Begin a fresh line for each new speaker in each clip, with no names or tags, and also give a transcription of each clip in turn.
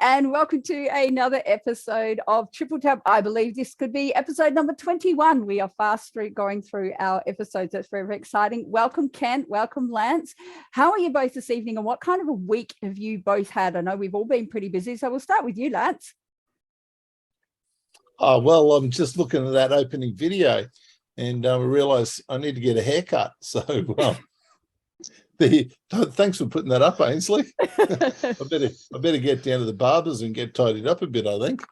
and welcome to another episode of Triple Tap. I believe this could be episode number 21. We are fast going through our episodes. That's very, very exciting. Welcome, Kent. Welcome, Lance. How are you both this evening, and what kind of a week have you both had? I know we've all been pretty busy, so we'll start with you, Lance.
Oh, well, I'm just looking at that opening video and I realised I need to get a haircut. So thanks for putting that up, Ainsley. I better get down to the barbers and get tidied up a bit, I think.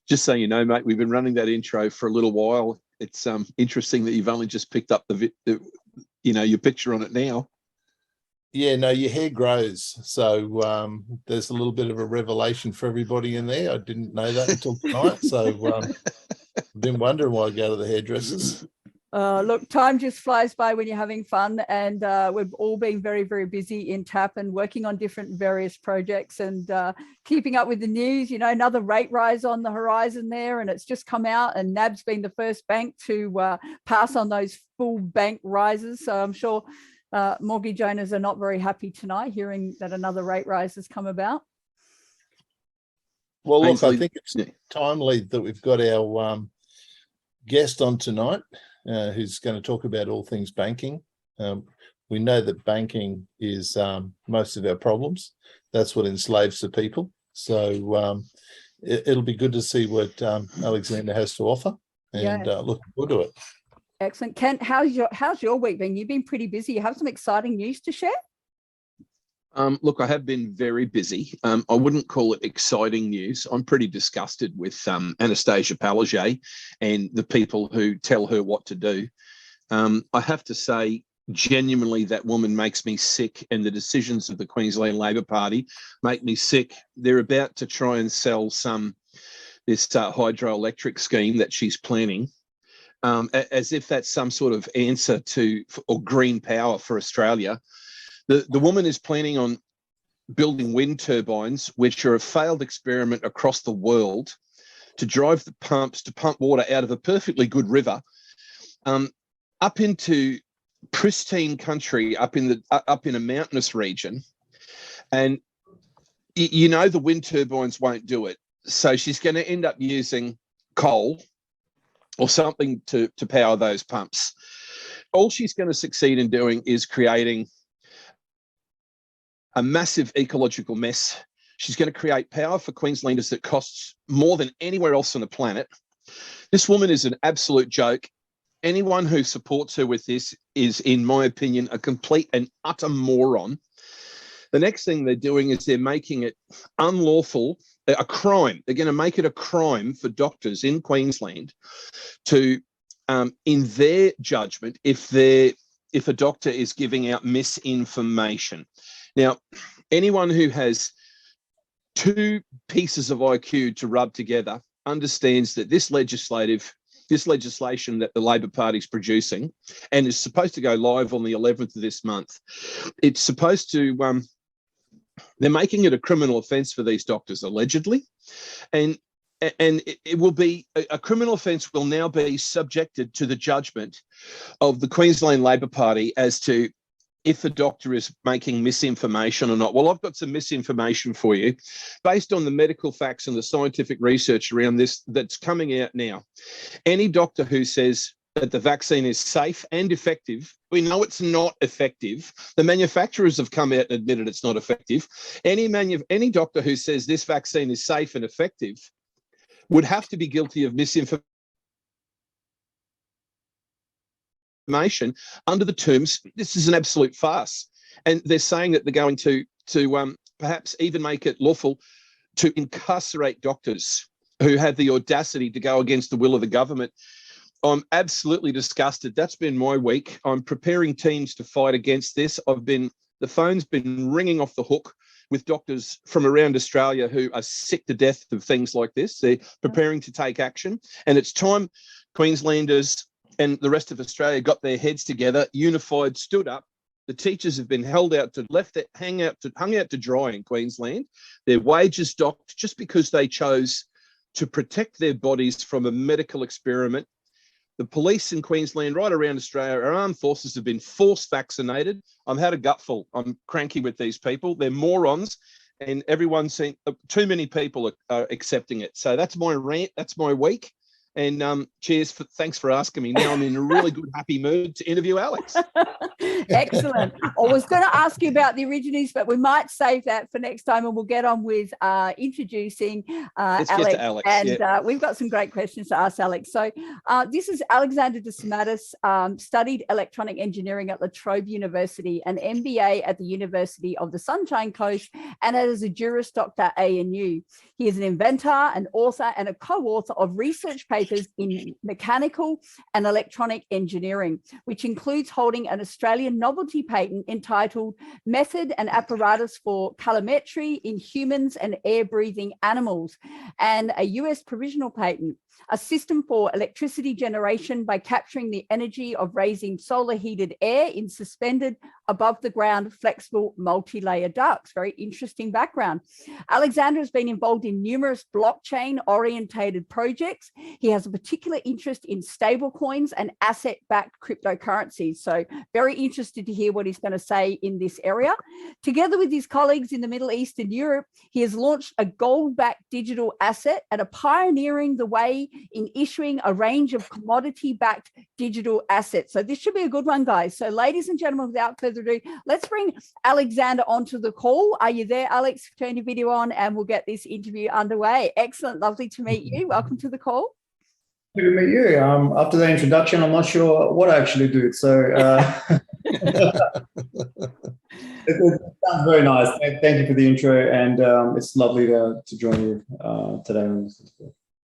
Just so you know, mate, we've been running that intro for a little while. It's interesting that you've only just picked up your picture on it now.
Yeah, no, your hair grows. So there's a little bit of a revelation for everybody in there. I didn't know that until tonight. So I've been wondering why I go to the hairdressers.
Look, time just flies by when you're having fun, and we've all been very, very busy in TAP and working on different various projects and keeping up with the news. You know, another rate rise on the horizon there, and it's just come out, and NAB's been the first bank to pass on those full bank rises. So I'm sure mortgage owners are not very happy tonight hearing that another rate rise has come about.
Well, look, I think it's timely that we've got our guest on tonight, who's going to talk about all things banking. We know that banking is most of our problems. That's what enslaves the people. So it'll be good to see what Alexander has to offer, and looking forward to it.
Excellent. Kent, how's your week been? You've been pretty busy. You have some exciting news to share?
Look, I have been very busy. I wouldn't call it exciting news. I'm pretty disgusted with Anastasia Palaszczuk and the people who tell her what to do. I have to say, genuinely, that woman makes me sick, and the decisions of the Queensland Labor Party make me sick. They're about to try and sell this hydroelectric scheme that she's planning, as if that's some sort of answer or green power for Australia. The woman is planning on building wind turbines, which are a failed experiment across the world, to drive the pumps to pump water out of a perfectly good river up into pristine country, up in a mountainous region. And the wind turbines won't do it. So she's going to end up using coal or something to power those pumps. All she's going to succeed in doing is creating a massive ecological mess. She's going to create power for Queenslanders that costs more than anywhere else on the planet. This woman is an absolute joke. Anyone who supports her with this is, in my opinion, a complete and utter moron. The next thing they're doing is they're making it unlawful, a crime. They're going to make it a crime for doctors in Queensland to, in their judgment, if a doctor is giving out misinformation. Now, anyone who has two pieces of IQ to rub together understands that this legislation that the Labor Party is producing and is supposed to go live on the 11th of this month, it's supposed to, they're making it a criminal offence for these doctors, allegedly. And it will be, a criminal offence will now be subjected to the judgment of the Queensland Labor Party as to if the doctor is making misinformation or not. Well, I've got some misinformation for you based on the medical facts and the scientific research around this that's coming out now. Any doctor who says that the vaccine is safe and effective, we know it's not effective. The manufacturers have come out and admitted it's not effective. Any doctor who says this vaccine is safe and effective would have to be guilty of misinformation under the terms. This is an absolute farce, and they're saying that they're going to perhaps even make it lawful to incarcerate doctors who have the audacity to go against the will of the government. I'm absolutely disgusted. That's been my week. I'm preparing teams to fight against this. The phone's been ringing off the hook with doctors from around Australia who are sick to death of things like this. They're preparing to take action, and it's time Queenslanders and the rest of Australia got their heads together, unified, stood up. The teachers have been hung out to dry in Queensland. Their wages docked just because they chose to protect their bodies from a medical experiment. The police in Queensland, right around Australia, our armed forces have been force vaccinated. I've had a gutful. I'm cranky with these people. They're morons. and everyone's seen too many people are accepting it. So that's my rant. That's my week. And thanks for asking me. Now I'm in a really good, happy mood to interview Alex.
Excellent. I was going to ask you about the origines, but we might save that for next time, and we'll get on with introducing
Let's
Alex.
get to Alex.
And we've got some great questions to ask Alex. So this is Alexander de Amatus, studied electronic engineering at La Trobe University, an MBA at the University of the Sunshine Coast, and as a Juris Doctor at ANU. He is an inventor, an author, and a co-author of research papers in mechanical and electronic engineering, which includes holding an Australian novelty patent entitled Method and Apparatus for Calorimetry in Humans and Air-Breathing Animals, and a US provisional patent, a system for electricity generation by capturing the energy of raising solar heated air in suspended above the ground flexible multi-layer ducts. Very interesting background. Alexander has been involved in numerous blockchain orientated projects. He has a particular interest in stable coins and asset-backed cryptocurrencies. So very interested to hear what he's going to say in this area. Together with his colleagues in the Middle East and Europe, he has launched a gold-backed digital asset and are pioneering the way in issuing a range of commodity-backed digital assets. So this should be a good one, guys. So ladies and gentlemen, without further ado, let's bring Alexander onto the call. Are you there, Alex? Turn your video on and we'll get this interview underway. Excellent. Lovely to meet you. Welcome to the call.
Good to meet you. After the introduction, I'm not sure what I actually do. So it sounds very nice. Thank you for the intro, and it's lovely to join you today.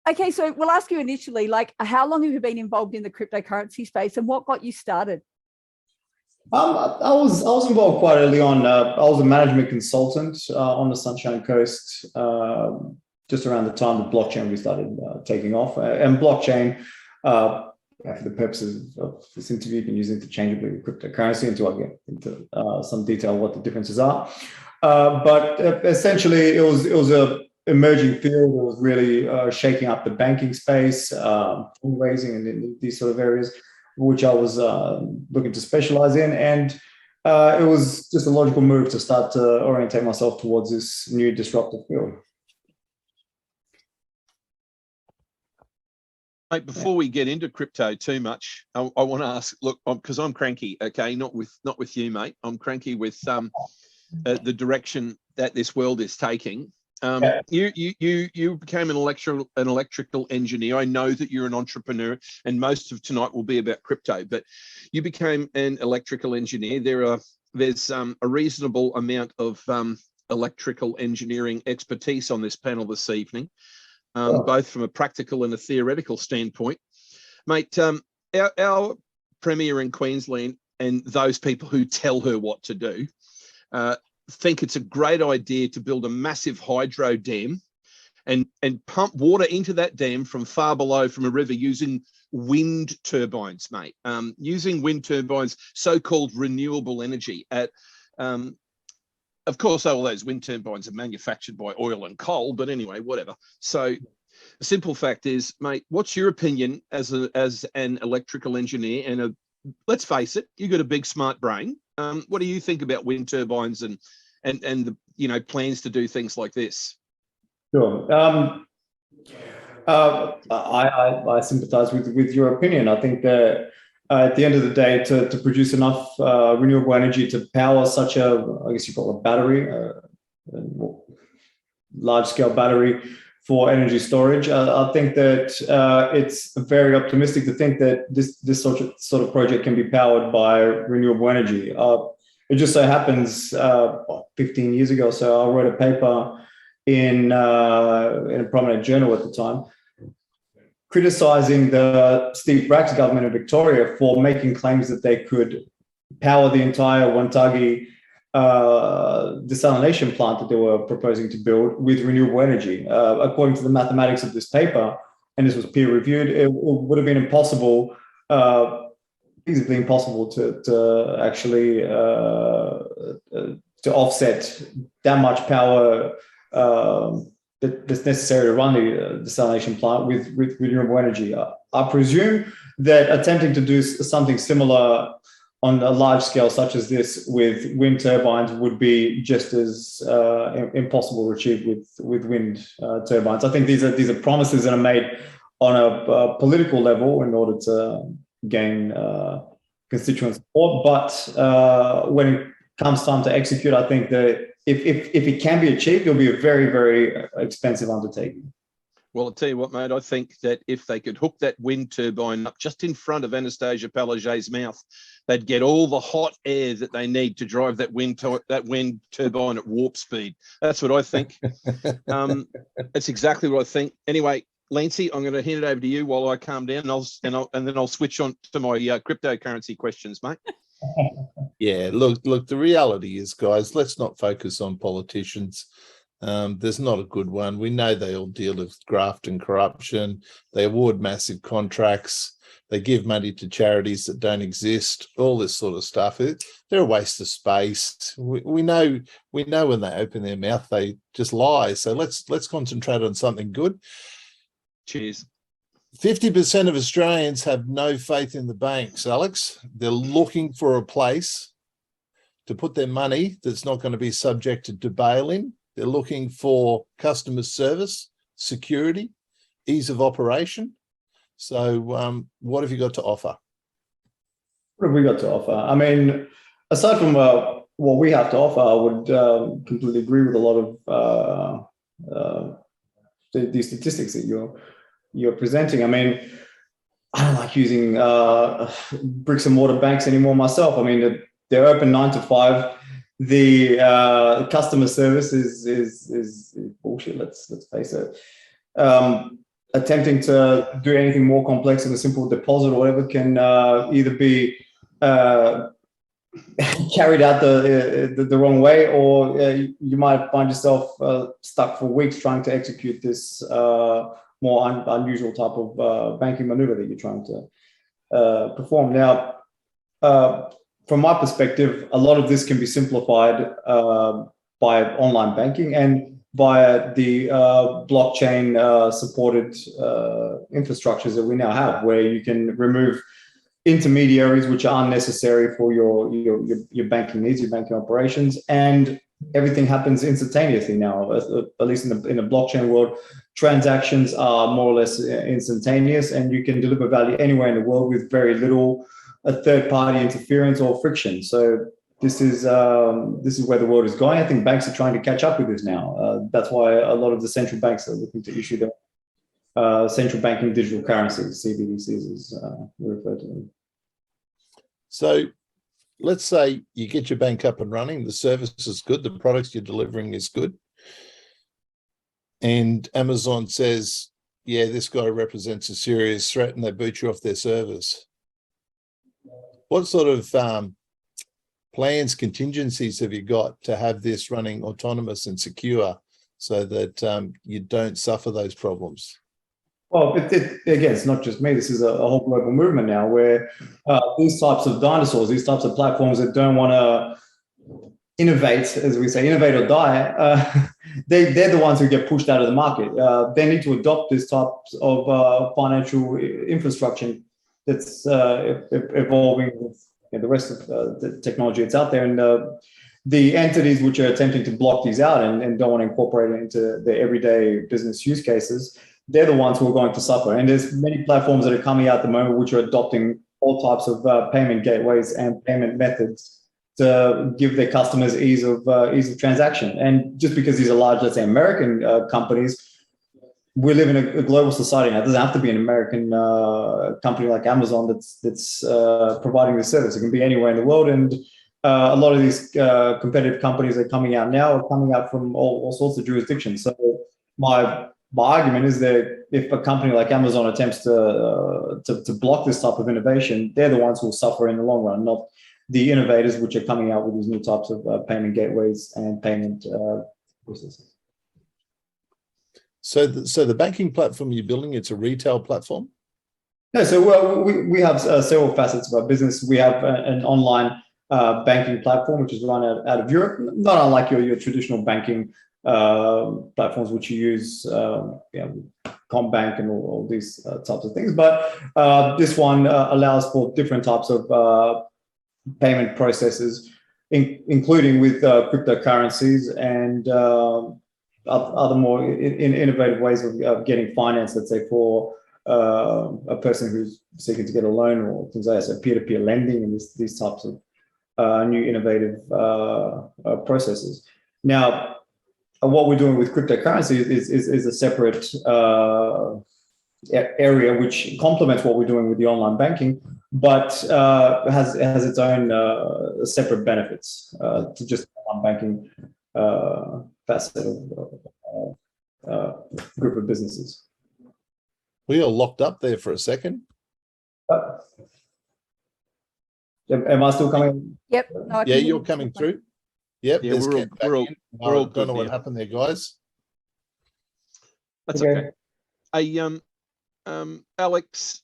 Okay, so we'll ask you initially, like, how long have you been involved in the cryptocurrency space, and what got you started?
I was involved quite early on. I was a management consultant on the Sunshine Coast just around the time the blockchain we started taking off. And blockchain, for the purposes of this interview, you can use interchangeably with cryptocurrency until I get into some detail what the differences are. But essentially, it was a emerging field. It was really shaking up the banking space, fundraising, and these sort of areas, which I was looking to specialize in. And it was just a logical move to start to orientate myself towards this new disruptive field.
Mate, before we get into crypto too much, I want to ask, look, because I'm cranky, okay, not with you, mate. I'm cranky with the direction that this world is taking. You became an electrical engineer. I know that you're an entrepreneur, and most of tonight will be about crypto, but you became an electrical engineer. There's a reasonable amount of electrical engineering expertise on this panel this evening, both from a practical and a theoretical standpoint. Mate, our Premier in Queensland and those people who tell her what to do think it's a great idea to build a massive hydro dam and pump water into that dam from far below from a river using wind turbines, mate. Using wind turbines, so-called renewable energy. Of course, all those wind turbines are manufactured by oil and coal, but anyway, whatever. So the simple fact is, mate, what's your opinion as an electrical engineer and let's face it, you've got a big smart brain. What do you think about wind turbines and the plans to do things like this?
Sure. I sympathise with your opinion. I think that at the end of the day, to produce enough renewable energy to power such I guess you call it a battery, large-scale battery for energy storage, I think that it's very optimistic to think that this sort of project can be powered by renewable energy. It just so happens, 15 years ago, so I wrote a paper in a prominent journal at the time, criticizing the Steve Brack's government of Victoria for making claims that they could power the entire Wonthaggi desalination plant that they were proposing to build with renewable energy. According to the mathematics of this paper, and this was peer reviewed, it would have been impossible, feasibly impossible to actually to offset that much power that's necessary to run the desalination plant with renewable energy. I presume that attempting to do something similar on a large scale such as this with wind turbines would be just as impossible to achieve with wind turbines. I think these are promises that are made on a political level in order to gain constituent support. But when it comes time to execute, I think that if it can be achieved, it'll be a very, very expensive undertaking.
Well, I'll tell you what, mate, I think that if they could hook that wind turbine up just in front of Anastasia Palaszczuk's mouth, they'd get all the hot air that they need to drive that wind turbine at warp speed. That's what I think. That's exactly what I think. Anyway, Lancy, I'm going to hand it over to you while I calm down, and then I'll switch on to my cryptocurrency questions, mate.
Yeah, look, the reality is, guys, let's not focus on politicians. There's not a good one. We know they all deal with graft and corruption. They award massive contracts. They give money to charities that don't exist, all this sort of stuff. They're a waste of space. We know when they open their mouth, they just lie. So let's concentrate on something good.
Cheers.
50% of Australians have no faith in the banks, Alex. They're looking for a place to put their money that's not going to be subjected to bail-in. They're looking for customer service, security, ease of operation. So what have you got to offer?
What have we got to offer? I mean, aside from what we have to offer, I would completely agree with a lot of these statistics that you're presenting. I mean, I don't like using bricks and mortar banks anymore myself. I mean, they're open 9 to 5. The customer service is bullshit. Let's face it. Attempting to do anything more complex than a simple deposit or whatever can either be carried out the wrong way, or you might find yourself stuck for weeks trying to execute this more unusual type of banking maneuver that you're trying to perform. Now, from my perspective, a lot of this can be simplified by online banking and via the blockchain supported infrastructures that we now have, where you can remove intermediaries which are unnecessary for your banking needs, your banking operations, and everything happens instantaneously now. At least in the blockchain world, transactions are more or less instantaneous, and you can deliver value anywhere in the world with very little third-party interference or friction. So this is where the world is going. I think banks are trying to catch up with this now. That's why a lot of the central banks are looking to issue their central banking digital currencies, CBDCs, as we refer to them.
So let's say you get your bank up and running, the service is good, the products you're delivering is good, and Amazon says, yeah, this guy represents a serious threat, and they boot you off their servers. What sort of plans, contingencies have you got to have this running autonomous and secure so that you don't suffer those problems?
Well, again, it's not just me. This is a whole global movement now where these types of dinosaurs, these types of platforms that don't want to innovate, as we say, innovate or die, they're the ones who get pushed out of the market. They need to adopt this type of financial infrastructure that's evolving with the rest of the technology that's out there. And the entities which are attempting to block these out and don't want to incorporate it into their everyday business use cases, they're the ones who are going to suffer. And there's many platforms that are coming out at the moment which are adopting all types of payment gateways and payment methods to give their customers ease of transaction. And just because these are large, let's say, American companies, we live in a global society now. It doesn't have to be an American company like Amazon that's providing this service. It can be anywhere in the world. And a lot of these competitive companies that are coming out now are coming out from all sorts of jurisdictions. So my argument is that if a company like Amazon attempts to block this type of innovation, they're the ones who will suffer in the long run, not the innovators which are coming out with these new types of payment gateways and payment processes.
So the banking platform you're building, it's a retail platform?
No, so we have several facets of our business. We have an online banking platform which is run out of Europe, not unlike your traditional banking platforms which you use, Combank and all these types of things. But this one allows for different types of payment processes, including with cryptocurrencies and other more innovative ways of getting finance, let's say for a person who's seeking to get a loan or things like that, so peer-to-peer lending and these types of new innovative processes. Now, what we're doing with cryptocurrency is a separate area which complements what we're doing with the online banking, but has its own separate benefits to just online banking facet of group of businesses.
We are locked up there for a second.
Am I still coming?
Yep. No, I can
Yeah,
hear
you're
you.
coming through. Yep.
Yeah,
there's
we're
Ken back
all
in.
we're all
I don't know
good
what
now.
happened there, guys.
That's okay. Alex,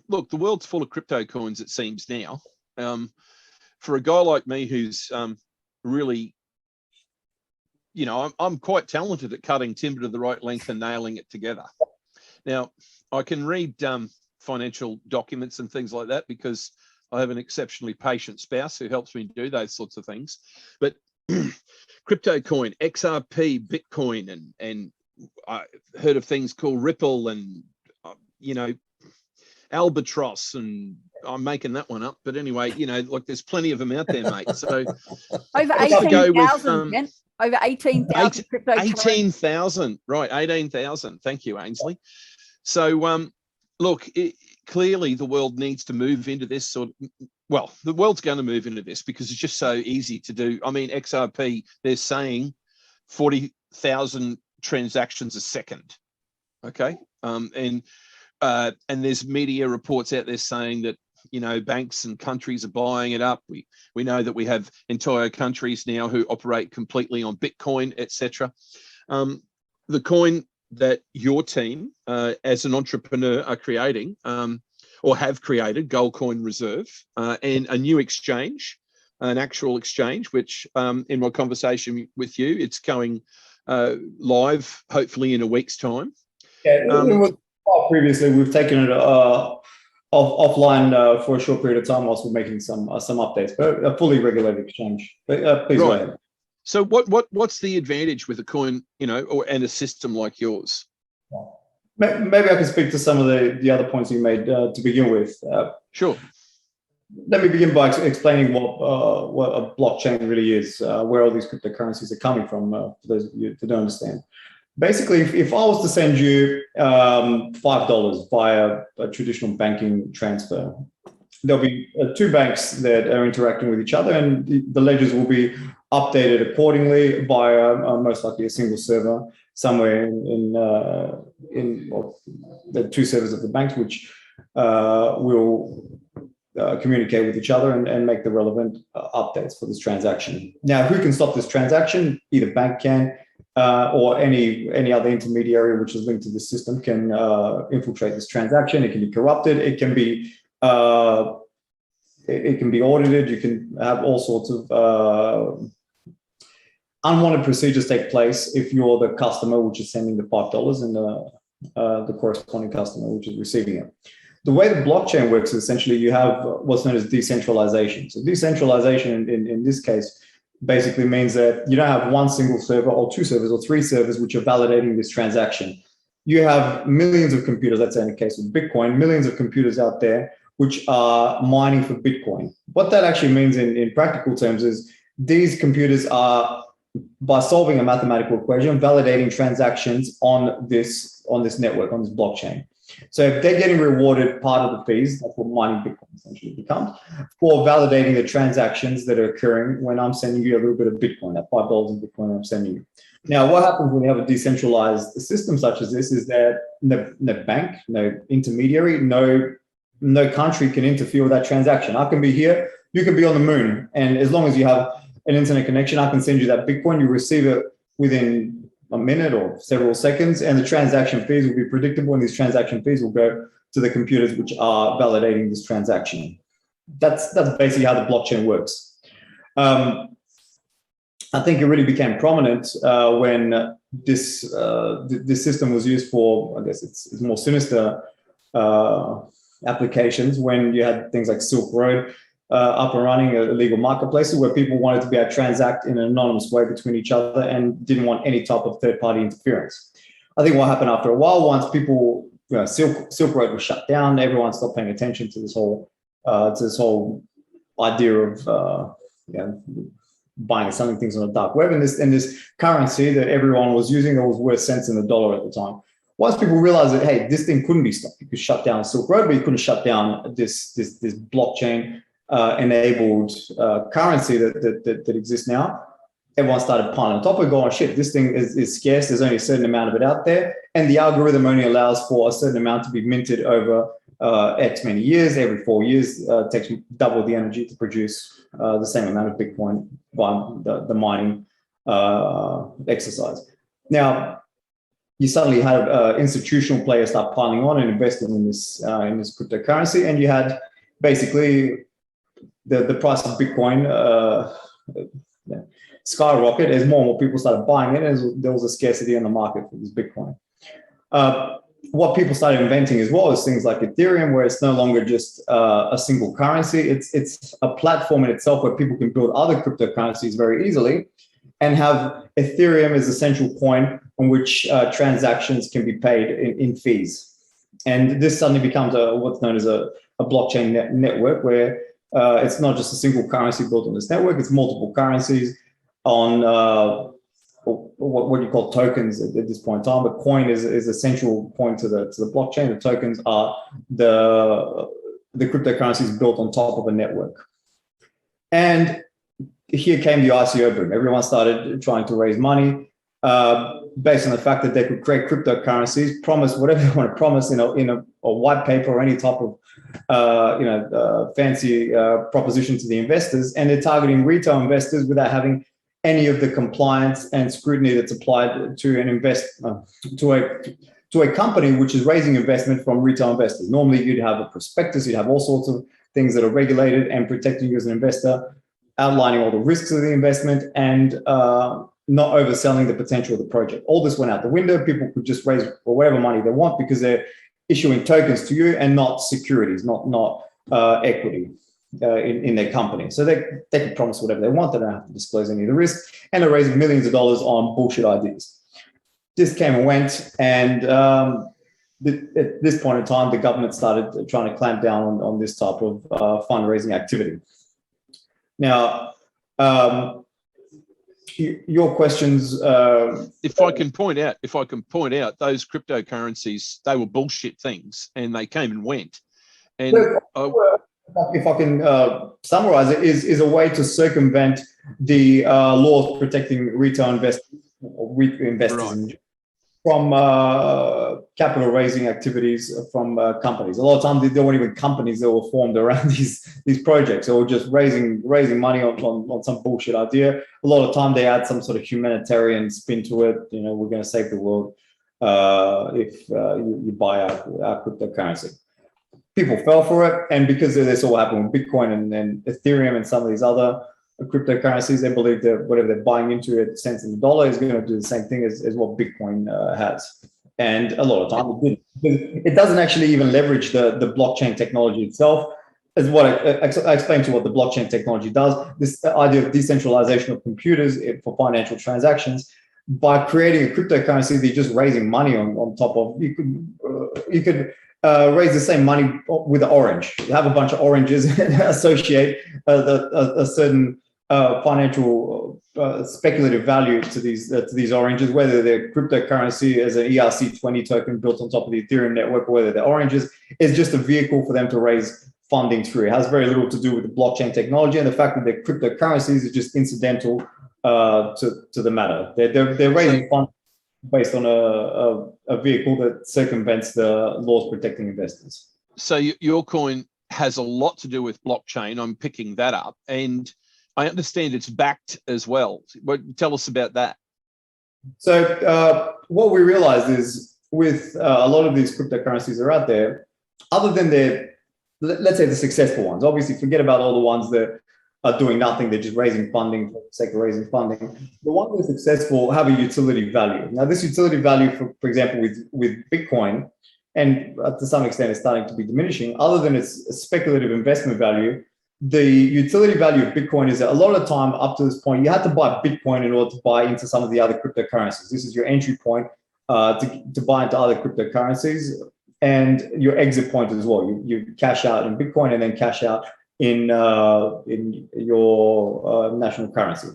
look, the world's full of crypto coins, it seems now. For a guy like me who's really, you know, I'm quite talented at cutting timber to the right length and nailing it together. Now, I can read financial documents and things like that because I have an exceptionally patient spouse who helps me do those sorts of things. But crypto coin, XRP, Bitcoin, and I heard of things called Ripple and, you know, Albatross, and I'm making that one up. But anyway, you know, like there's plenty of them out there, mate. So
Over
what's the go with,
18,000, over 18,000 crypto.
18,000, right? 18,000. Thank you, Ainsley. So, look, clearly the world needs to move into this sort of, well, the world's going to move into this because it's just so easy to do. I mean, XRP, they're saying 40,000 transactions a second. Okay. And there's media reports out there saying that, you know, banks and countries are buying it up. We know that we have entire countries now who operate completely on Bitcoin, etc. The coin that your team, as an entrepreneur, are creating or have created, Gold Coin Reserve, and a new exchange, an actual exchange, which in my conversation with you, it's going live hopefully in a week's time.
Yeah, previously we've taken it offline for a short period of time whilst we're making some updates, but a fully regulated exchange. But please go ahead.
So what's the advantage with a coin, you know, and a system like yours?
Maybe I can speak to some of the other points you made to begin with.
Sure.
Let me begin by explaining what a blockchain really is, where all these cryptocurrencies are coming from, for those of you that don't understand. Basically, if I was to send you $5 via a traditional banking transfer, there'll be two banks that are interacting with each other, and the ledgers will be updated accordingly via most likely a single server somewhere in the two servers of the banks, which will communicate with each other and make the relevant updates for this transaction. Now, who can stop this transaction? Either bank can, or any other intermediary which is linked to the system can infiltrate this transaction. It can be corrupted. It can be audited. You can have all sorts of unwanted procedures take place if you're the customer which is sending the $5 and the corresponding customer which is receiving it. The way the blockchain works is essentially you have what's known as decentralization. So decentralization in this case basically means that you don't have one single server or two servers or three servers which are validating this transaction. You have millions of computers, let's say in the case of Bitcoin, millions of computers out there which are mining for Bitcoin. What that actually means in practical terms is these computers are, by solving a mathematical equation, validating transactions on this network, on this blockchain. So if they're getting rewarded part of the fees, that's what mining Bitcoin essentially becomes, for validating the transactions that are occurring when I'm sending you a little bit of Bitcoin, that $5 in Bitcoin I'm sending you. Now, what happens when you have a decentralized system such as this is that no bank, no intermediary, no country can interfere with that transaction. I can be here, you can be on the moon, and as long as you have an internet connection, I can send you that Bitcoin, you receive it within a minute or several seconds, and the transaction fees will be predictable, and these transaction fees will go to the computers which are validating this transaction. That's basically how the blockchain works. I think it really became prominent when this system was used for, I guess it's more sinister applications, when you had things like Silk Road. up and running, illegal marketplaces where people wanted to be able to transact in an anonymous way between each other and didn't want any type of third-party interference. I think what happened after a while, once people, Silk Road was shut down, everyone stopped paying attention to this whole idea of buying and selling things on the dark web, and this currency that everyone was using that was worth cents in the dollar at the time. Once people realized that, hey, this thing couldn't be stopped, you could shut down Silk Road, but you couldn't shut down this blockchain enabled currency that exists now. Everyone started piling on top of going, shit, this thing is scarce. There's only a certain amount of it out there. And the algorithm only allows for a certain amount to be minted over X many years. Every 4 years, takes double the energy to produce the same amount of Bitcoin by the mining exercise. Now, you suddenly had institutional players start piling on and investing in this cryptocurrency, and you had basically the price of Bitcoin skyrocket as more and more people started buying it, as there was a scarcity in the market for this Bitcoin. What people started inventing as well is things like Ethereum, where it's no longer just a single currency. It's a platform in itself where people can build other cryptocurrencies very easily and have Ethereum as a central point on which transactions can be paid in fees. And this suddenly becomes what's known as a blockchain network, where it's not just a single currency built on this network, it's multiple currencies on what you call tokens at this point in time. The coin is a central point to the blockchain. The tokens are the cryptocurrencies built on top of a network. And here came the ICO boom. Everyone started trying to raise money based on the fact that they could create cryptocurrencies, promise whatever they want to promise in a white paper or any type of fancy proposition to the investors, and they're targeting retail investors without having any of the compliance and scrutiny that's applied to a company which is raising investment from retail investors. Normally, you'd have a prospectus, you'd have all sorts of things that are regulated and protecting you as an investor, outlining all the risks of the investment and not overselling the potential of the project. All this went out the window. People could just raise whatever money they want because they're issuing tokens to you and not securities, not equity in their company. So they can promise whatever they want. They don't have to disclose any of the risk, and they're raising millions of dollars on bullshit ideas. This came and went, and at this point in time, the government started trying to clamp down on this type of fundraising activity. Now, your questions.
If I can point out, those cryptocurrencies, they were bullshit things, and they came and went. And
if I can summarize it, is a way to circumvent the laws protecting retail investors
right,
from capital raising activities from companies. A lot of times they weren't even companies that were formed around these projects. They were just raising money on some bullshit idea. A lot of time they add some sort of humanitarian spin to it. We're going to save the world if you buy our cryptocurrency. People fell for it, and because this all happened with Bitcoin and Ethereum and some of these other cryptocurrencies, they believe that whatever they're buying into at cents in the dollar is going to do the same thing as what Bitcoin has. And a lot of time it doesn't actually even leverage the blockchain technology itself. As what I explained to you what the blockchain technology does, this idea of decentralization of computers for financial transactions. By creating a cryptocurrency, they're just raising money on top of. You could raise the same money with an orange. You have a bunch of oranges and associate a certain financial speculative value to these oranges, whether they're cryptocurrency as an ERC20 token built on top of the Ethereum network, or whether they're oranges, is just a vehicle for them to raise funding through. It has very little to do with the blockchain technology, and the fact that they're cryptocurrencies is just incidental to the matter. They're raising funds based on a vehicle that circumvents the laws protecting investors.
So your coin has a lot to do with blockchain. I'm picking that up, and I understand it's backed as well. Tell us about that.
So what we realized is with a lot of these cryptocurrencies that are out there, other than let's say the successful ones, obviously forget about all the ones that are doing nothing, they're just raising funding for the sake of raising funding. The ones that are successful have a utility value. Now, this utility value, for example, with Bitcoin, and to some extent it's starting to be diminishing, other than its speculative investment value, the utility value of Bitcoin is that a lot of the time up to this point, you had to buy Bitcoin in order to buy into some of the other cryptocurrencies. This is your entry point to buy into other cryptocurrencies, and your exit point as well. You cash out in Bitcoin and then cash out in your national currency.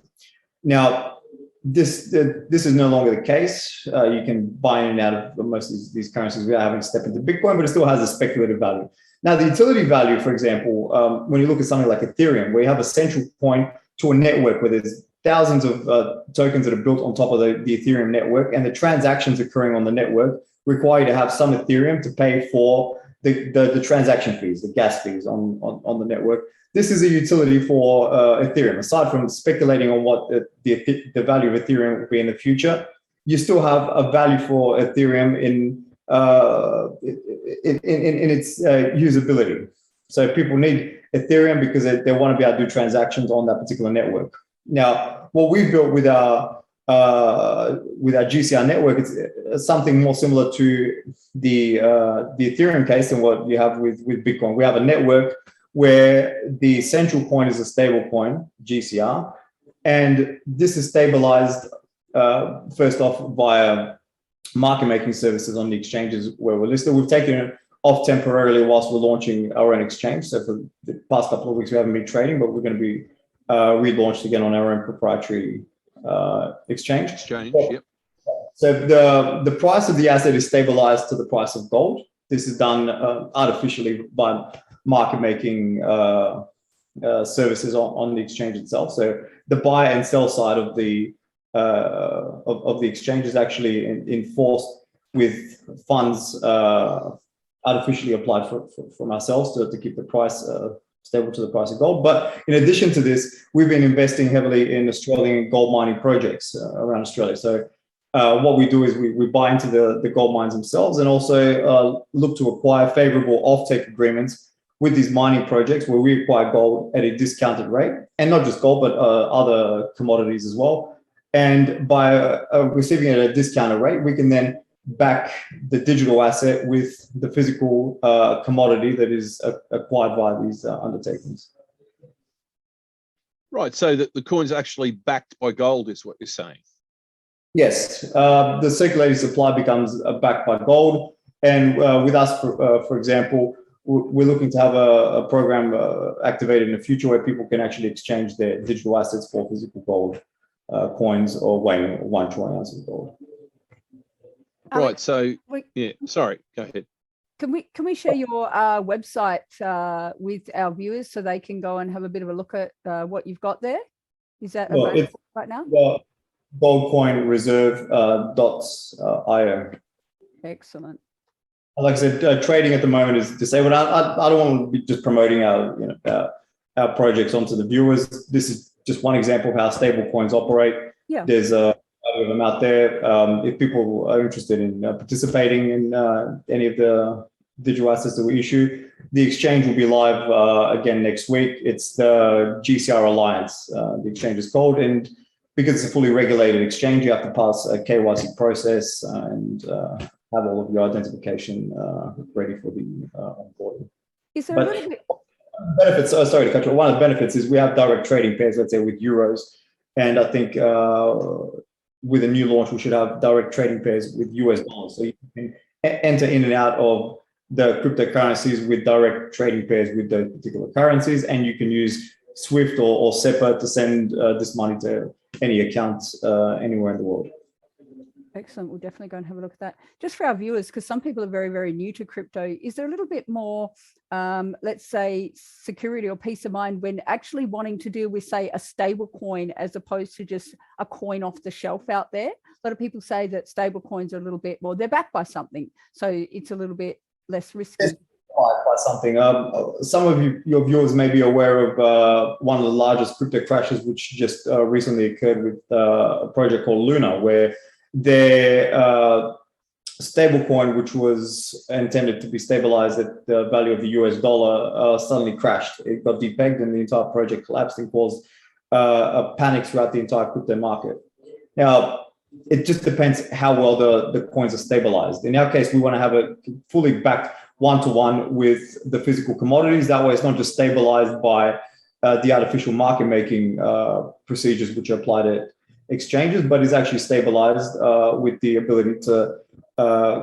Now, this is no longer the case. You can buy in and out of most of these currencies without having to step into Bitcoin, but it still has a speculative value. Now, the utility value, for example, when you look at something like Ethereum, where you have a central point to a network where there's thousands of tokens that are built on top of the Ethereum network, and the transactions occurring on the network require you to have some Ethereum to pay for the transaction fees, the gas fees on the network. This is a utility for Ethereum. Aside from speculating on what the value of Ethereum will be in the future, you still have a value for Ethereum in its usability. So people need Ethereum because they want to be able to do transactions on that particular network. Now, what we've built with our GCR network is something more similar to the Ethereum case than what you have with Bitcoin. We have a network where the central point is a stable coin, GCR, and this is stabilized first off via market making services on the exchanges where we're listed. We've taken it off temporarily whilst we're launching our own exchange. So for the past couple of weeks, we haven't been trading, but we're going to be relaunched again on our own proprietary exchange.
Yep.
So the price of the asset is stabilized to the price of gold. This is done artificially by market making services on the exchange itself. So the buy and sell side of the exchange is actually enforced with funds artificially applied from ourselves to keep the price stable to the price of gold. But in addition to this, we've been investing heavily in Australian gold mining projects around Australia. So what we do is we buy into the gold mines themselves, and also look to acquire favorable offtake agreements with these mining projects where we acquire gold at a discounted rate, and not just gold, but other commodities as well. And by receiving it at a discounted rate, we can then back the digital asset with the physical commodity that is acquired via these undertakings.
Right, so that the coin's actually backed by gold is what you're saying?
Yes, the circulating supply becomes backed by gold. And with us, for example, we're looking to have a program activated in the future where people can actually exchange their digital assets for physical gold coins or weighing 1 troy ounce of gold.
Right. So yeah, sorry, go ahead.
Can we share your website with our viewers so they can go and have a bit of a look at what you've got there? Is that available right now?
Goldcoinreserve.io.
Excellent.
Like I said, trading at the moment is disabled. I don't want to be just promoting our projects onto the viewers. This is just one example of how stable coins operate.
Yeah.
There's a of them out there. If people are interested in participating in any of the digital assets that we issue, the exchange will be live again next week. It's the GCR Alliance, the exchange is called, and because it's a fully regulated exchange, you have to pass a KYC process and have all of your identification ready for the onboarding.
Is there a little bit
benefits? Sorry to cut you. One of the benefits is we have direct trading pairs, let's say with euros, and I think with a new launch, we should have direct trading pairs with US dollars. So you can enter in and out of the cryptocurrencies with direct trading pairs with those particular currencies. And you can use SWIFT or SEPA to send this money to any account anywhere in the world.
Excellent. We'll definitely go and have a look at that. Just for our viewers, because some people are very, very new to crypto, is there a little bit more, let's say, security or peace of mind when actually wanting to deal with, say, a stable coin as opposed to just a coin off the shelf out there? A lot of people say that stable coins are a little bit more, they're backed by something, so it's a little bit less risky.
By something. Some of your viewers may be aware of one of the largest crypto crashes, which just recently occurred with a project called Luna, where their stablecoin, which was intended to be stabilized at the value of the US dollar, suddenly crashed. It got depegged and the entire project collapsed and caused a panic throughout the entire crypto market. Now, it just depends how well the coins are stabilized. In our case, we want to have it fully backed one-to-one with the physical commodities. That way, it's not just stabilized by the artificial market making procedures which are applied at exchanges, but is actually stabilized with the ability to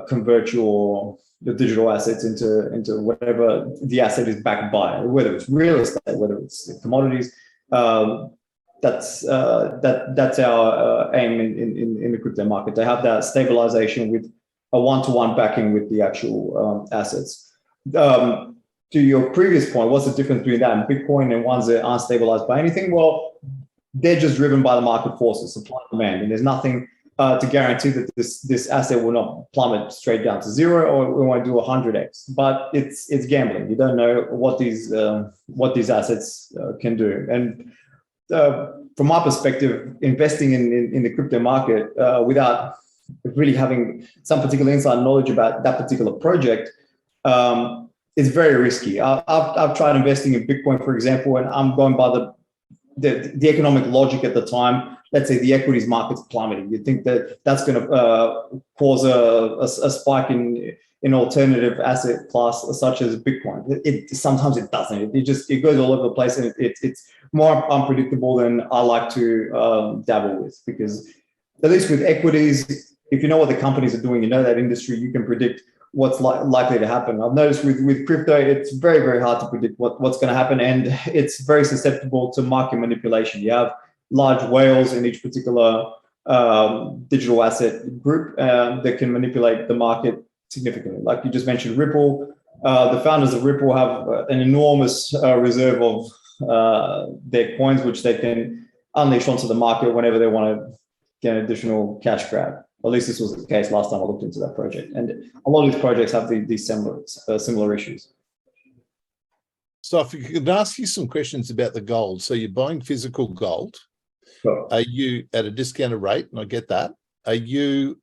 convert your digital assets into whatever the asset is backed by, whether it's real estate, whether it's commodities. That's our aim in the crypto market, to have that stabilization with a one-to-one backing with the actual assets. To your previous point, what's the difference between that and Bitcoin and ones that aren't stabilized by anything? Well, they're just driven by the market forces, supply and demand, and there's nothing to guarantee that this asset will not plummet straight down to zero, or we want to do 100x. But it's gambling. You don't know what these assets can do. And from my perspective, investing in the crypto market without really having some particular inside knowledge about that particular project is very risky. I've tried investing in Bitcoin, for example, and I'm going by the economic logic at the time. Let's say the equities market's plummeting. You think that that's going to cause a spike in alternative asset class such as Bitcoin. Sometimes it doesn't. It goes all over the place, and it's more unpredictable than I like to dabble with, because at least with equities, if you know what the companies are doing, you know that industry, you can predict what's likely to happen. I've noticed with crypto, it's very, very hard to predict what's going to happen, and it's very susceptible to market manipulation. You have large whales in each particular digital asset group that can manipulate the market significantly. Like you just mentioned, Ripple. The founders of Ripple have an enormous reserve of their coins, which they can unleash onto the market whenever they want to get an additional cash grab. At least this was the case last time I looked into that project. And a lot of these projects have these similar issues.
So if you could ask you some questions about the gold. So you're buying physical gold.
Sure.
Are you at a discounted rate? And I get that. Are you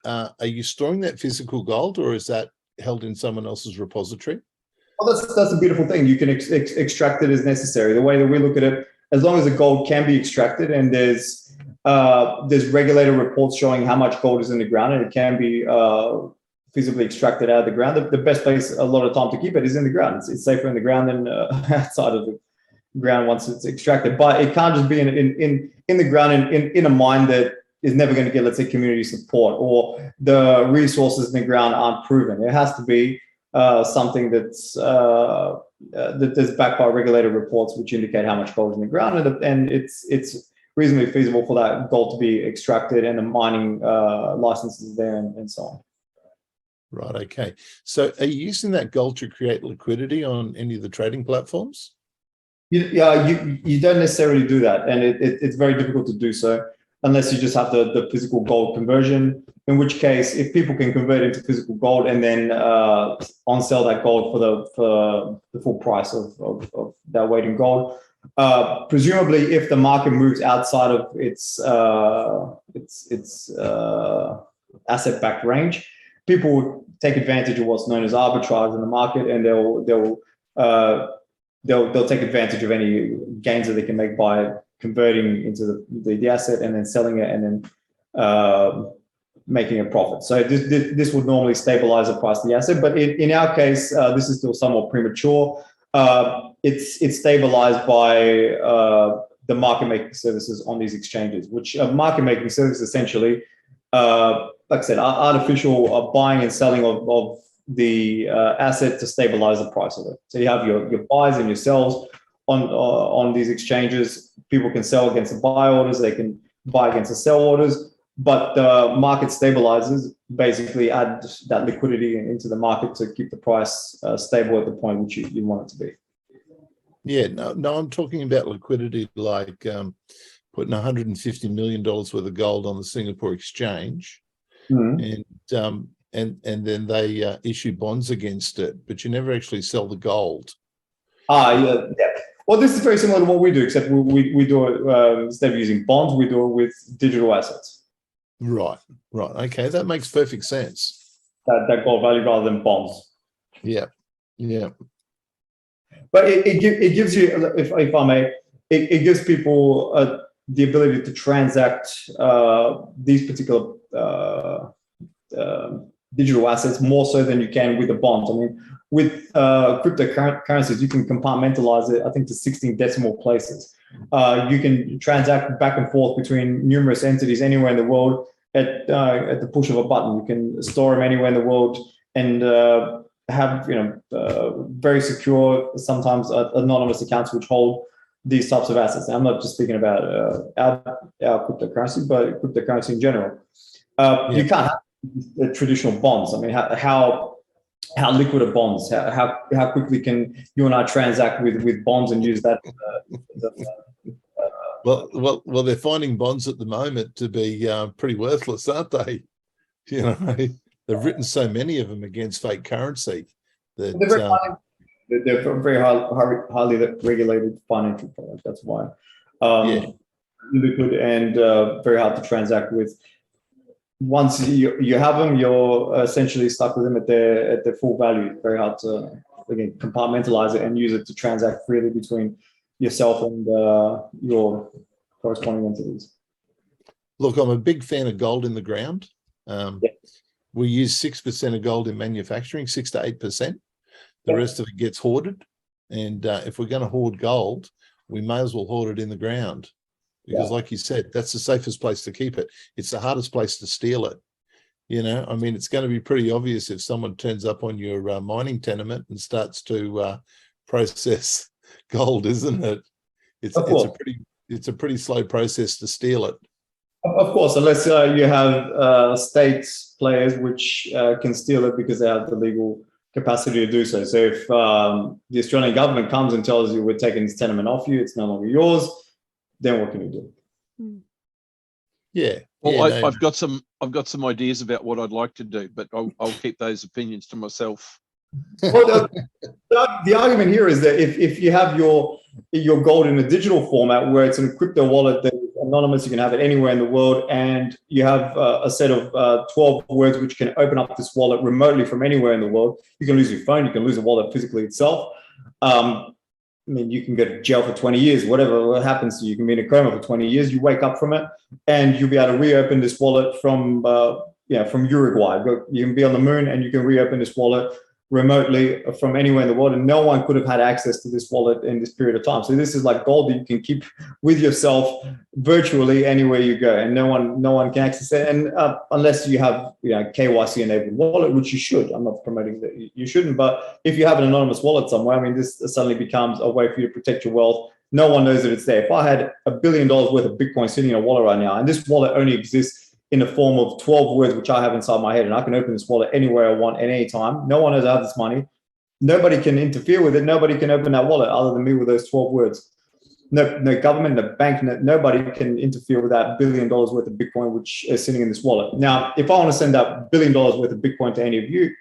storing that physical gold, or is that held in someone else's repository?
Well, that's a beautiful thing. You can extract it as necessary. The way that we look at it, as long as the gold can be extracted, and there's regulator reports showing how much gold is in the ground, and it can be feasibly extracted out of the ground. The best place a lot of time to keep it is in the ground. It's safer in the ground than outside of the ground once it's extracted. But it can't just be in the ground in a mine that is never going to get, let's say, community support, or the resources in the ground aren't proven. It has to be something that's backed by regulator reports which indicate how much gold is in the ground, and it's reasonably feasible for that gold to be extracted, and the mining licenses there and so on.
Right. Okay. So are you using that gold to create liquidity on any of the trading platforms?
You don't necessarily do that, and it's very difficult to do so unless you just have the physical gold conversion, in which case, if people can convert into physical gold and then on-sell that gold for the full price of that weight in gold, presumably if the market moves outside of its asset-backed range, people would take advantage of what's known as arbitrage in the market, and they'll take advantage of any gains that they can make by converting into the asset and then selling it and then making a profit. So this would normally stabilize the price of the asset, but in our case, this is still somewhat premature. It's stabilized by the market making services on these exchanges, which market making services essentially, like I said, artificial buying and selling of the asset to stabilize the price of it. So you have your buys and your sells on these exchanges. People can sell against the buy orders, they can buy against the sell orders, but the market stabilizers basically add that liquidity into the market to keep the price stable at the point which you want it to be. Yeah,
no, I'm talking about liquidity, like putting $150 million worth of gold on the Singapore exchange, and then they issue bonds against it, but you never actually sell the gold.
Yeah. Well, this is very similar to what we do, except we do it instead of using bonds, we do it with digital assets.
Right. Okay, that makes perfect sense.
That gold value rather than bonds.
Yeah.
But it gives you, if I may, it gives people the ability to transact these particular digital assets more so than you can with the bonds. I mean, With cryptocurrencies, you can compartmentalize it, I think, to 16 decimal places. You can transact back and forth between numerous entities anywhere in the world at the push of a button. You can store them anywhere in the world and have very secure, sometimes anonymous accounts which hold these types of assets. And I'm not just speaking about our cryptocurrency, but cryptocurrency in general. You can't have the traditional bonds. I mean, how liquid are bonds? How quickly can you and I transact with bonds and use that?
Well, they're finding bonds at the moment to be pretty worthless, aren't they? You know, they've written so many of them against fake currency that
they're very highly regulated financial products. That's why liquid and very hard to transact with. Once you have them, you're essentially stuck with them at their full value. Very hard to, again, compartmentalize it and use it to transact freely between yourself and your corresponding entities.
Look, I'm a big fan of gold in the ground. We use 6% of gold in manufacturing, 6 to 8%. The rest of it gets hoarded. And if we're going to hoard gold, we may as well hoard it in the ground. Because like you said, that's the safest place to keep it. It's the hardest place to steal it. You know, I mean, it's going to be pretty obvious if someone turns up on your mining tenement and starts to process gold, isn't it? It's a pretty slow process to steal it.
Of course, unless you have states players which can steal it because they have the legal capacity to do so. So if the Australian government comes and tells you we're taking this tenement off you, it's no longer yours, then what can you do?
Yeah.
Well, I've got some ideas about what I'd like to do, but I'll keep those opinions to myself.
Well, the argument here is that if you have your gold in a digital format where it's in a crypto wallet that is anonymous, you can have it anywhere in the world, and you have a set of 12 words which can open up this wallet remotely from anywhere in the world. You can lose your phone, you can lose the wallet physically itself. I mean, you can go to jail for 20 years, whatever happens to you. You can be in a coma for 20 years. You wake up from it, and you'll be able to reopen this wallet from Uruguay. You can be on the moon, and you can reopen this wallet remotely from anywhere in the world, and no one could have had access to this wallet in this period of time. So this is like gold that you can keep with yourself virtually anywhere you go, and no one can access it. And unless you have KYC enabled wallet, which you should. I'm not promoting that you shouldn't, but if you have an anonymous wallet somewhere, I mean, this suddenly becomes a way for you to protect your wealth. No one knows that it's there. If I had $1 billion worth of Bitcoin sitting in a wallet right now, and this wallet only exists in the form of 12 words, which I have inside my head, and I can open this wallet anywhere I want at any time. No one knows I have this money. Nobody can interfere with it. Nobody can open that wallet other than me with those 12 words. No government, no bank, nobody can interfere with that $1 billion worth of Bitcoin, which is sitting in this wallet. Now, if I want to send that $1 billion worth of Bitcoin to any of you,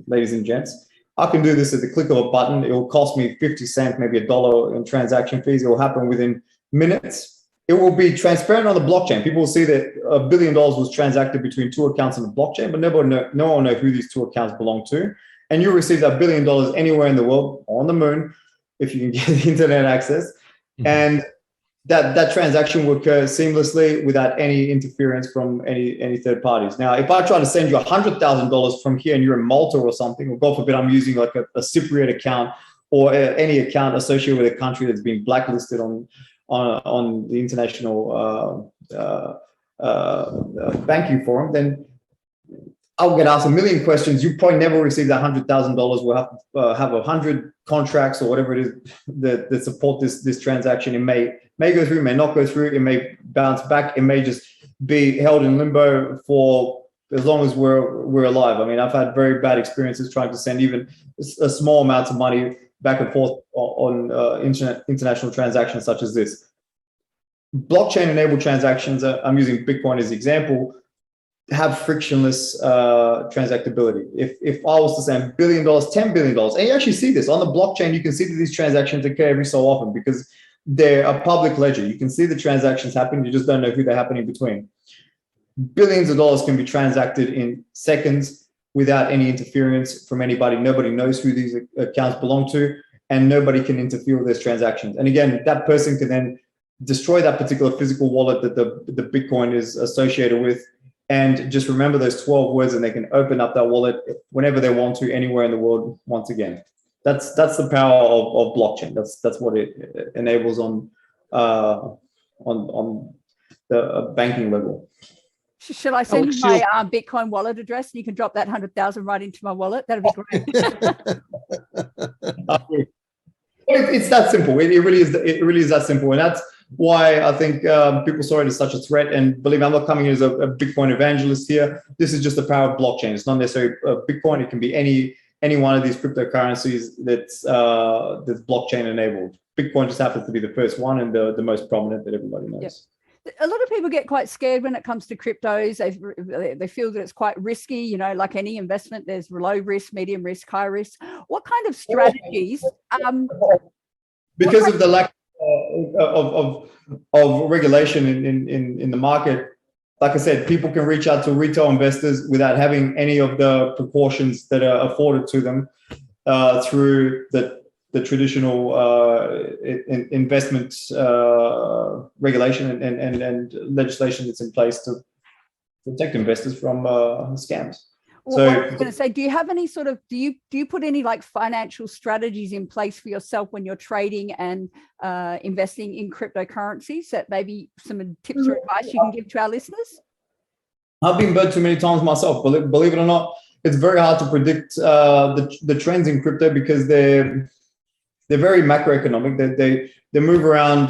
ladies and gents, I can do this at the click of a button. It will cost me 50 cents, maybe $1 in transaction fees. It will happen within minutes. It will be transparent on the blockchain. People will see that $1 billion was transacted between two accounts on the blockchain, but no one will know who these two accounts belong to. And you'll receive that $1 billion anywhere in the world, on the moon, if you can get the internet access. Mm-hmm. And that transaction will occur seamlessly without any interference from any third parties. Now, if I try to send you $100,000 from here and you're in Malta or something, or God forbid, I'm using like a Cypriot account or any account associated with a country that's been blacklisted on the international banking forum, then I'll get asked a million questions. You probably never receive that $100,000. We'll have 100 contracts or whatever it is that support this transaction. It may go through, may not go through. It may bounce back. It may just be held in limbo for as long as we're alive. I mean, I've had very bad experiences trying to send even a small amounts of money back and forth on international transactions such as this. Blockchain-enabled transactions, I'm using Bitcoin as the example, have frictionless transactability. If I was to say $1 billion, $10 billion, and you actually see this on the blockchain, you can see that these transactions occur every so often because they're a public ledger. You can see the transactions happen, you just don't know who they're happening between. Billions of dollars can be transacted in seconds without any interference from anybody. Nobody knows who these accounts belong to, and nobody can interfere with those transactions. And again, that person can then destroy that particular physical wallet that the Bitcoin is associated with and just remember those 12 words, and they can open up that wallet whenever they want to, anywhere in the world. Once again, that's the power of blockchain. That's what it enables on the banking level.
Should I send you
Alex,
my Bitcoin wallet address, and you can drop that 100,000 right into my wallet? That'd be great.
It's that simple. It really is. It really is that simple, and that's why I think people saw it as such a threat. And believe me, I'm not coming in as a Bitcoin evangelist here. This is just the power of blockchain. It's not necessarily Bitcoin. It can be any one of these cryptocurrencies that's blockchain enabled. Bitcoin just happens to be the first one and the most prominent that everybody knows.
Yep. A lot of people get quite scared when it comes to cryptos. They feel that it's quite risky, you know, like any investment, there's low risk, medium risk, high risk. What kind of strategies?
Because of the lack of regulation in the market, like I said, people can reach out to retail investors without having any of the precautions that are afforded to them through the traditional investment regulation and legislation that's in place to protect investors from scams.
Well, I was going to say, do you have any sort of, do you put any like financial strategies in place for yourself when you're trading and investing in cryptocurrencies, that maybe some tips or advice you can give to our listeners?
I've been burnt too many times myself. Believe it or not, it's very hard to predict the trends in crypto because they're very macroeconomic. They move around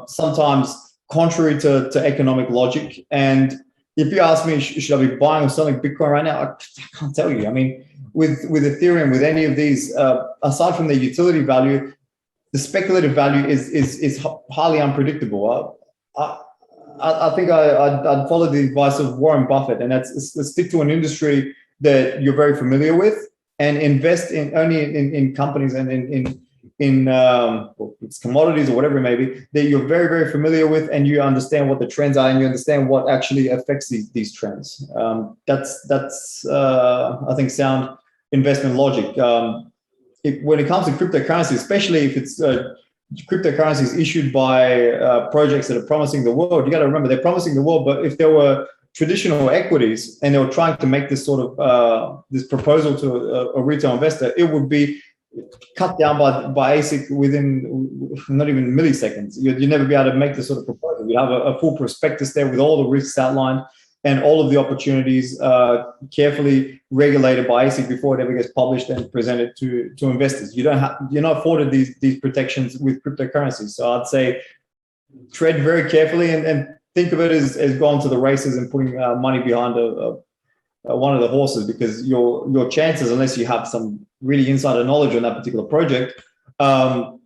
sometimes contrary to economic logic. And if you ask me, should I be buying or selling Bitcoin right now? I can't tell you. I mean, with Ethereum, with any of these, aside from their utility value, the speculative value is highly unpredictable. I think I'd follow the advice of Warren Buffett, and that's stick to an industry that you're very familiar with and invest only in companies and in it's commodities or whatever it may be that you're very, very familiar with, and you understand what the trends are and you understand what actually affects these trends. That's I think sound investment logic. When it comes to cryptocurrency, especially if it's cryptocurrencies issued by projects that are promising the world, you got to remember they're promising the world. But if there were traditional equities and they were trying to make this sort of this proposal to a retail investor, it would be cut down by ASIC within not even milliseconds. You'd never be able to make this sort of proposal. You have a full prospectus there with all the risks outlined and all of the opportunities carefully regulated by ASIC before it ever gets published and presented to investors. You're not afforded these protections with cryptocurrencies. So I'd say tread very carefully and think of it as going to the races and putting money behind one of the horses, because your chances, unless you have some really insider knowledge on that particular project,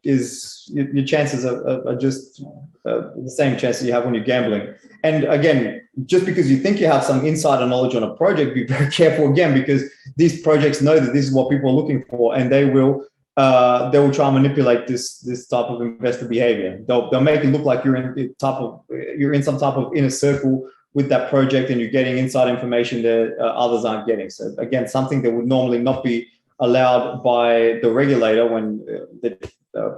is your chances are just the same chances you have when you're gambling. And again, just because you think you have some insider knowledge on a project, be very careful again, because these projects know that this is what people are looking for, and they will try and manipulate this type of investor behavior. They'll make it look like you're in some type of inner circle with that project and you're getting inside information that others aren't getting. So again, something that would normally not be allowed by the regulator when the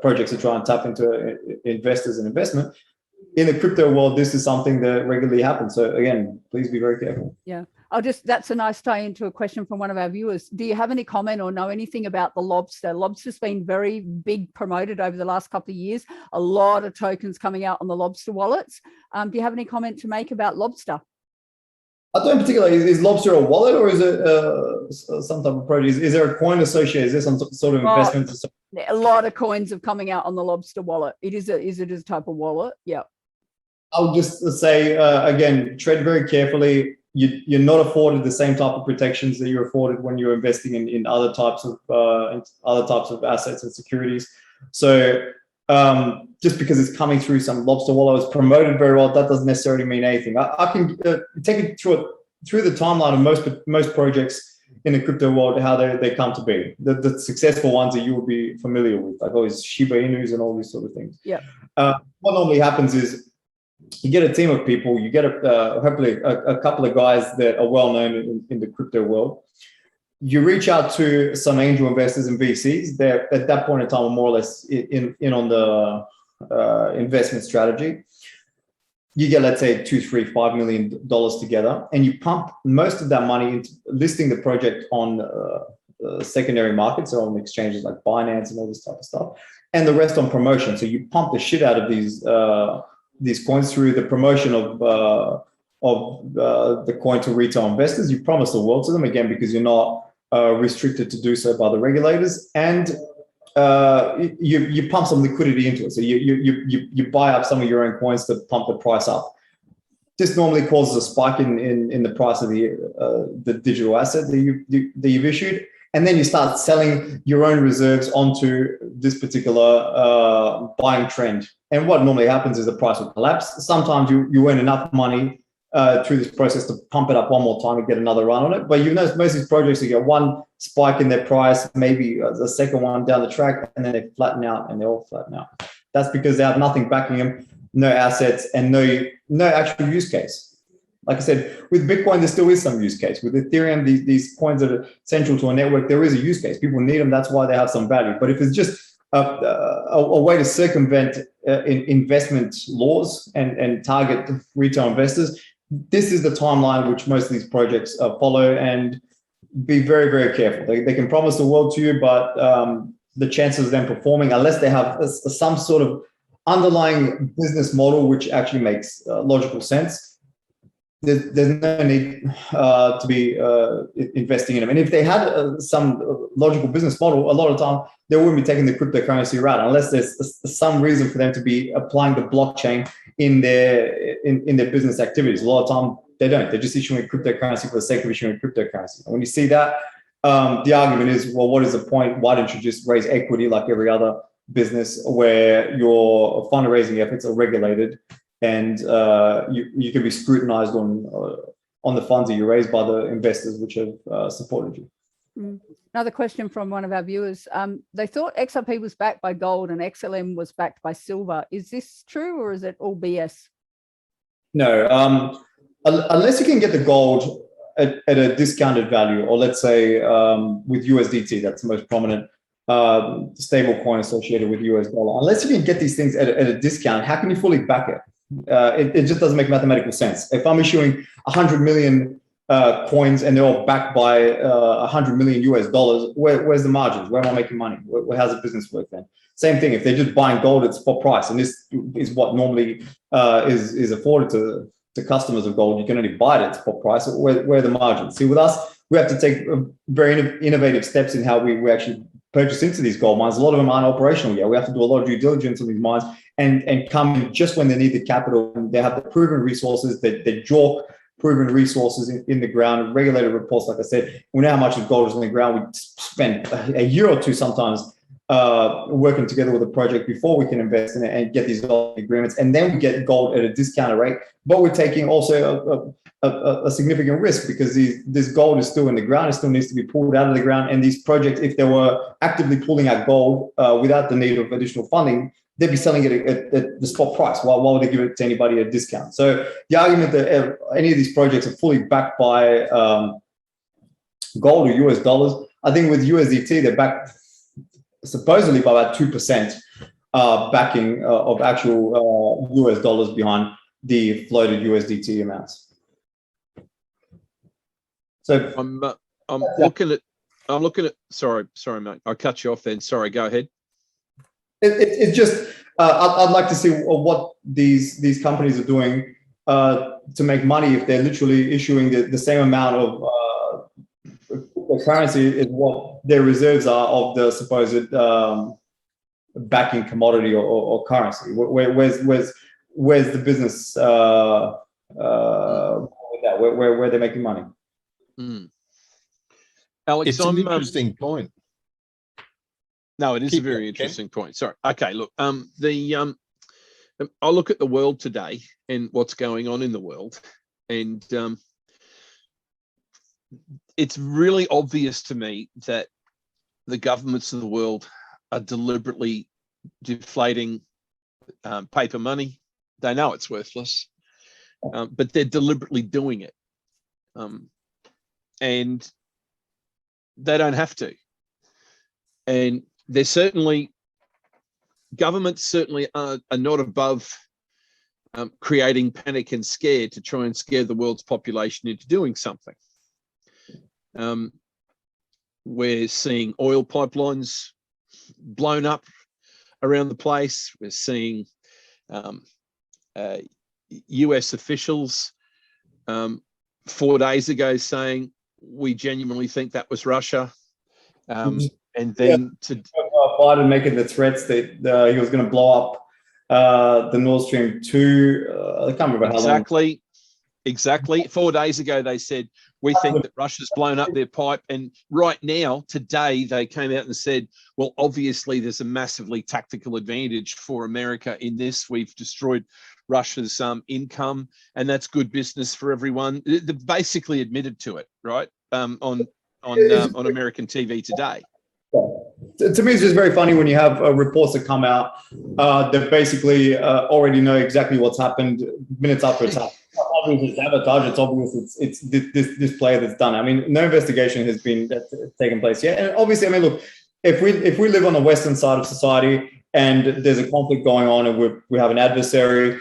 projects are trying to tap into investors and investment. In the crypto world, this is something that regularly happens. So again, please be very careful.
Yeah. That's a nice tie into a question from one of our viewers. Do you have any comment or know anything about the Lobster? Lobster's been very big promoted over the last couple of years. A lot of tokens coming out on the Lobster wallets. Do you have any comment to make about Lobster?
I don't in particular, is Lobster a wallet or is it some type of project? Is there a coin associated? Is there some sort of investment?
A lot of coins are coming out on the Lobster wallet. Is it a type of wallet? Yeah.
I'll just say, again, tread very carefully. You're not afforded the same type of protections that you're afforded when you're investing in other types of assets and securities. So just because it's coming through some Lobster wallet, it's promoted very well, that doesn't necessarily mean anything. I can take you through the timeline of most projects in the crypto world, how they come to be. The successful ones that you will be familiar with, like all these Shiba Inus and all these sort of things.
Yeah.
What normally happens is you get a team of people, you get hopefully a couple of guys that are well known in the crypto world. You reach out to some angel investors and VCs. They're at that point in time are more or less in on the investment strategy. you get, let's say, $2, $3, $5 million together, and you pump most of that money into listing the project on secondary markets, so on exchanges like Binance and all this type of stuff, and the rest on promotion. So you pump the shit out of these coins through the promotion of the coin to retail investors. You promise the world to them, again, because you're not restricted to do so by the regulators, and you pump some liquidity into it. So you buy up some of your own coins to pump the price up. This normally causes a spike in the price of the digital asset that you've issued, and then you start selling your own reserves onto this particular buying trend. And what normally happens is the price will collapse. Sometimes you earn enough money through this process to pump it up one more time and get another run on it. But you know, most of these projects, you get one spike in their price, maybe the second one down the track, and then they flatten out, and they all flatten out. That's because they have nothing backing them, no assets, and no actual use case. Like I said, with Bitcoin, there still is some use case. With Ethereum, these coins that are central to a network, there is a use case. People need them. That's why they have some value. But if it's just a way to circumvent investment laws and target retail investors, this is the timeline which most of these projects follow, and be very, very careful. They can promise the world to you, but the chances of them performing, unless they have some sort of underlying business model which actually makes logical sense, there's no need to be investing in them. And if they had some logical business model, a lot of the time they wouldn't be taking the cryptocurrency route, unless there's some reason for them to be applying the blockchain in their business activities. A lot of time they don't. They're just issuing cryptocurrency for the sake of issuing cryptocurrency. And when you see that, the argument is, well, what is the point? Why don't you just raise equity like every other business where your fundraising efforts are regulated, and you can be scrutinized on the funds that you raise by the investors which have supported you.
Another question from one of our viewers. They thought XRP was backed by gold and XLM was backed by silver. Is this true, or is it all BS? No,
unless you can get the gold at a discounted value, or let's say with USDT, that's the most prominent stable coin associated with US dollar. Unless you can get these things at a discount, how can you fully back it? It just doesn't make mathematical sense. If I'm issuing 100 million coins and they're all backed by 100 million US dollars, where's the margins? Where am I making money? How's the business work then? Same thing, if they're just buying gold at spot price, and this is what normally is afforded to customers of gold, you can only buy it at spot price. Where are the margins? See, with us, we have to take very innovative steps in how we actually purchase into these gold mines. A lot of them aren't operational yet. We have to do a lot of due diligence on these mines and come in just when they need the capital, and they have the proven resources, that JORC proven resources in the ground, regulated reports. Like I said, we know how much gold is in the ground. We spend a year or two sometimes working together with a project before we can invest in it and get these gold agreements, and then we get gold at a discounted rate. But we're taking also a significant risk, because this gold is still in the ground. It still needs to be pulled out of the ground. And these projects, if they were actively pulling out gold without the need of additional funding, they'd be selling it at the spot price. Why would they give it to anybody at a discount? So the argument that any of these projects are fully backed by gold or US dollars, I think with USDT, they're backed supposedly by about 2% backing of actual US dollars behind the floated USDT amounts. So
I'm looking at. Sorry, mate. I cut you off then. Sorry, go ahead.
It's just I'd like to see what these companies are doing to make money if they're literally issuing the same amount of currency as what their reserves are of the supposed backing commodity or currency. Where's the business where they're making money?
Alex,
It's an interesting point.
No, it is a very interesting point. Sorry. Okay, look, I look at the world today and what's going on in the world, and it's really obvious to me that the governments of the world are deliberately deflating paper money. They know it's worthless, but they're deliberately doing it. And they don't have to. And there's governments certainly are not above creating panic and scare to try and scare the world's population into doing something. We're seeing oil pipelines blown up around the place. We're seeing US officials 4 days ago saying, we genuinely think that was Russia. And then
Biden making the threats that he was going to blow up the Nord Stream 2. I can't remember how long.
Exactly. 4 days ago, they said, we think that Russia's blown up their pipe. And right now, today, they came out and said, well, obviously, there's a massively tactical advantage for America in this. We've destroyed Russia's income, and that's good business for everyone. They basically admitted to it, right? On American TV today.
To me, it's just very funny when you have reports that come out that basically already know exactly what's happened minutes after it's happened. Obviously, it's sabotage. It's obvious it's this player that's done it. I mean, no investigation has been taken place yet. And obviously, I mean, look, if we live on the Western side of society and there's a conflict going on and we have an adversary,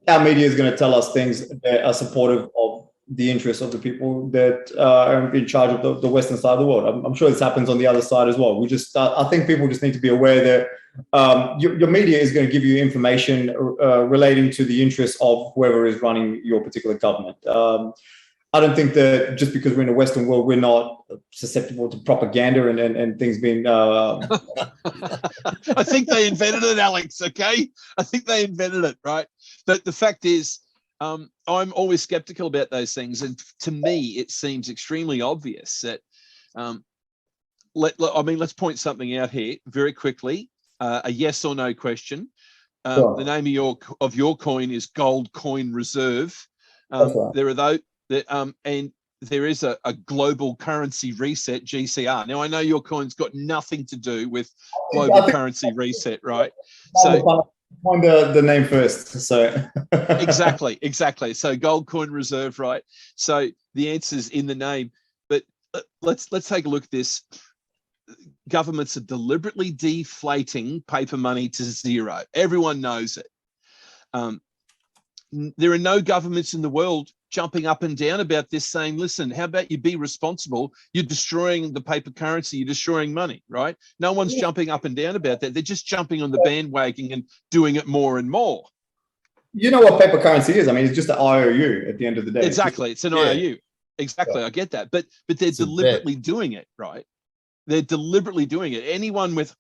our media is going to tell us things that are supportive of the interests of the people that are in charge of the Western side of the world. I'm sure this happens on the other side as well. I think people just need to be aware that your media is going to give you information relating to the interests of whoever is running your particular government. I don't think that just because we're in the Western world, we're not susceptible to propaganda and things being.
I think they invented it, Alex. Okay, I think they invented it, right? But the fact is, I'm always skeptical about those things, and to me, it seems extremely obvious that. Let's point something out here very quickly. A yes or no question.
Sure.
The name of your coin is Gold Coin Reserve.
Right.
There are those that, and there is a global currency reset, GCR. Now I know your coin's got nothing to do with global currency reset, right? So
find the name first. So
exactly. So Gold Coin Reserve, right? So the answer's in the name. But let's take a look at this. Governments are deliberately deflating paper money to zero. Everyone knows it. There are no governments in the world jumping up and down about this, saying, listen, how about you be responsible? You're destroying the paper currency, you're destroying money, right? No one's jumping up and down about that. They're just jumping on the bandwagon and doing it more and more.
You know what paper currency is? I mean, it's just an IOU at the end of the day.
Exactly. It's an IOU. Exactly. Yeah. I get that. But they're deliberately doing it, right? They're deliberately doing it. Anyone with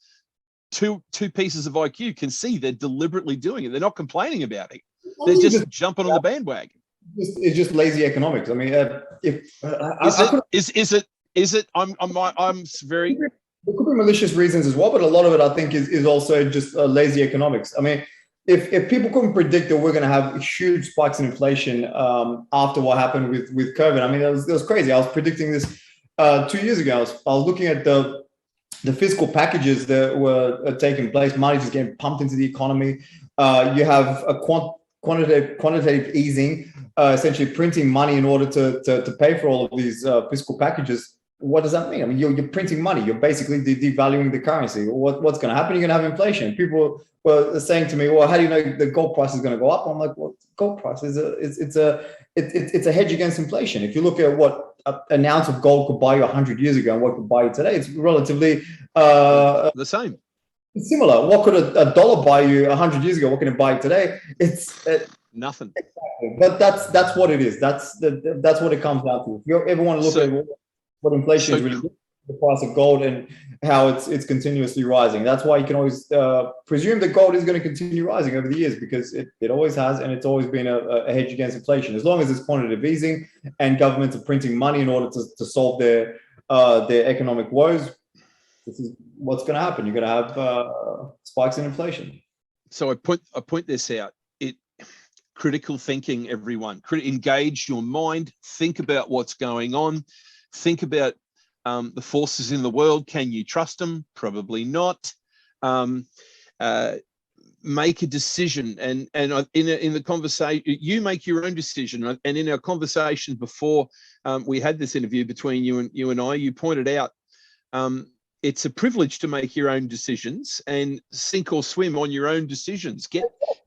two pieces of IQ can see they're deliberately doing it. They're not complaining about it. They're just jumping on the bandwagon.
It's just lazy economics. I mean,
is it? I'm very.
There could be malicious reasons as well, but a lot of it, I think, is also just lazy economics. I mean, if people couldn't predict that we're going to have huge spikes in inflation after what happened with COVID, I mean, it was crazy. I was predicting this 2 years ago. I was looking at the fiscal packages that were taking place. Money just getting pumped into the economy. You have a quantitative easing, essentially printing money in order to pay for all of these fiscal packages. What does that mean? I mean, you're printing money. You're basically devaluing the currency. What's going to happen? You're going to have inflation. People were saying to me, "Well, how do you know the gold price is going to go up?" I'm like, "Well, gold price is it's a hedge against inflation. If you look at what an ounce of gold could buy you 100 years ago and what could buy you today, it's relatively
the same.
It's similar. What could a dollar buy you 100 years ago? What can it buy you today? It's
nothing.
Exactly. But that's what it is. That's what it comes down to. If you ever want to look at what inflation is really, the price of gold and how it's continuously rising. That's why you can always presume that gold is going to continue rising over the years, because it always has, and it's always been a hedge against inflation. As long as there's quantitative easing and governments are printing money in order to solve their economic woes, this is what's going to happen. You're going to have spikes in inflation.
So I point this out. Critical thinking, everyone. Engage your mind. Think about what's going on. Think about the forces in the world. Can you trust them? Probably not. Make a decision, and in the conversation, you make your own decision. And in our conversation before we had this interview between you and I, you pointed out it's a privilege to make your own decisions and sink or swim on your own decisions. Get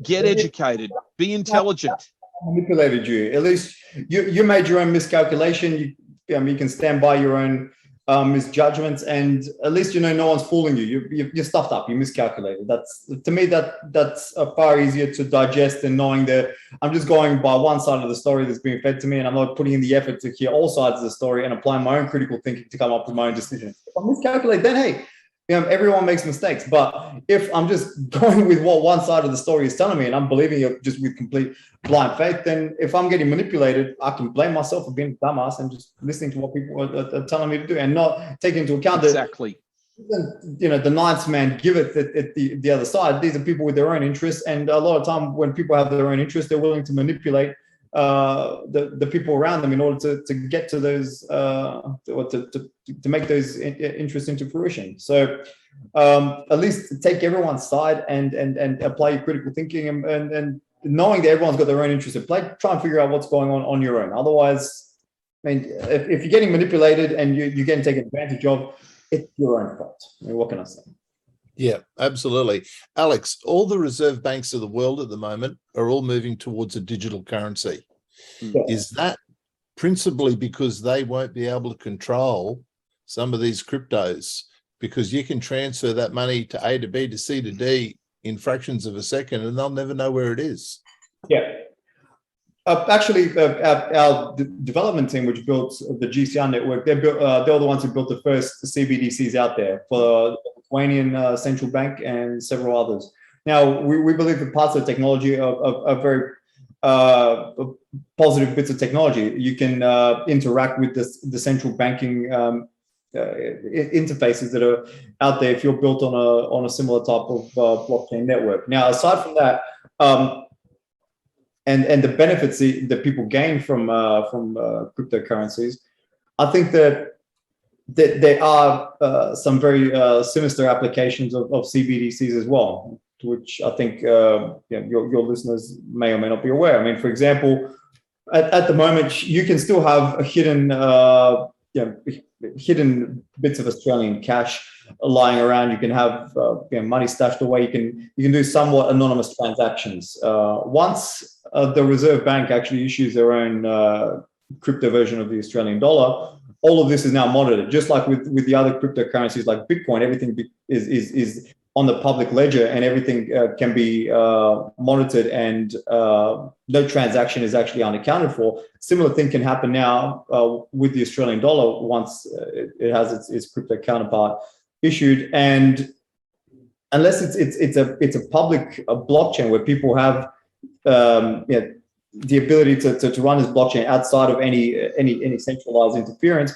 educated, be intelligent.
Manipulated you. At least you made your own miscalculation. You can stand by your own misjudgments, and at least you know no one's fooling you. You're stuffed up. You miscalculated. That's, to me, that's far easier to digest than knowing that I'm just going by one side of the story that's being fed to me, and I'm not putting in the effort to hear all sides of the story and applying my own critical thinking to come up with my own decision. If I miscalculate, then hey, everyone makes mistakes. But if I'm just going with what one side of the story is telling me and I'm believing it just with complete blind faith, then if I'm getting manipulated, I can blame myself for being a dumbass and just listening to what people are telling me to do and not taking into account
Exactly.
that, the ninth man giveth at the other side. These are people with their own interests. And a lot of time when people have their own interests, they're willing to manipulate the people around them in order to get to those or to make those interests into fruition. So at least take everyone's side and apply your critical thinking and knowing that everyone's got their own interests at play. Try and figure out what's going on your own. Otherwise, I mean, if you're getting manipulated and you're getting taken advantage of, it's your own fault. I mean, what can I say?
Yeah, absolutely. Alex, all the reserve banks of the world at the moment are all moving towards a digital currency.
Yeah.
Is that principally because they won't be able to control some of these cryptos? Because you can transfer that money to A to B to C to D in fractions of a second and they'll never know where it is.
Yeah. Actually, our development team, which built the GCR network, they're the ones who built the first CBDCs out there for the Lithuanian central bank and several others. Now, we believe that parts of the technology are very positive bits of technology. You can interact with the central banking interfaces that are out there if you're built on a similar type of blockchain network. Now, aside from that, and the benefits that people gain from cryptocurrencies, I think that there are some very sinister applications of CBDCs as well, which I think your listeners may or may not be aware. I mean, for example, at the moment, you can still have a hidden bits of Australian cash lying around. You can have money stashed away. You can do somewhat anonymous transactions. Once the Reserve Bank actually issues their own crypto version of the Australian dollar, all of this is now monitored. Just like with the other cryptocurrencies like Bitcoin, everything is on the public ledger and everything can be monitored and no transaction is actually unaccounted for. Similar thing can happen now with the Australian dollar once it has its crypto counterpart issued. And unless it's a public blockchain where people have the ability to run this blockchain outside of any centralized interference,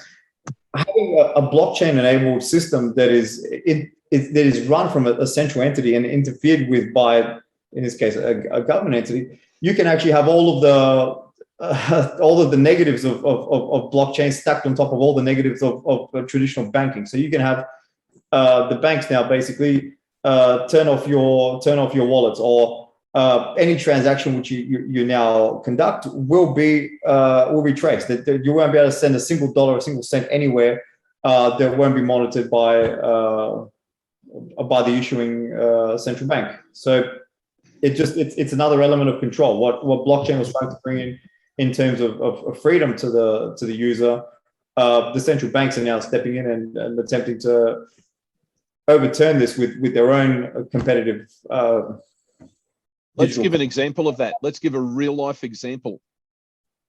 having a blockchain-enabled system that is run from a central entity and interfered with by, in this case, a government entity, you can actually have all of the negatives of blockchain stacked on top of all the negatives of traditional banking. So you can have the banks now basically turn off your wallets, or any transaction which you now conduct will be traced. That you won't be able to send a single dollar, a single cent anywhere that won't be monitored by the issuing central bank. So it's another element of control. What blockchain was trying to bring in terms of freedom to the user, the central banks are now stepping in and attempting to overturn this with their own competitive.
Let's give an example of that. Let's give a real life example.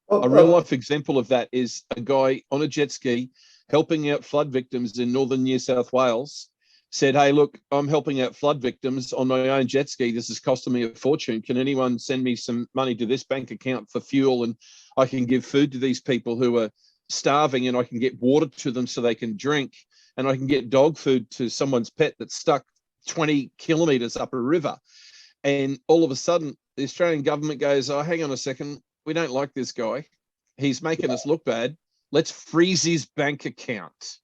A real life example of that is a guy on a jet ski helping out flood victims in northern New South Wales. Said, hey, look, I'm helping out flood victims on my own jet ski. This is costing me a fortune. Can anyone send me some money to this bank account for fuel, and I can give food to these people who are starving, and I can get water to them so they can drink, and I can get dog food to someone's pet that's stuck 20 kilometers up a river. And all of a sudden, the Australian government goes, oh, hang on a second. We don't like this guy. He's making us look bad. Let's freeze his bank account.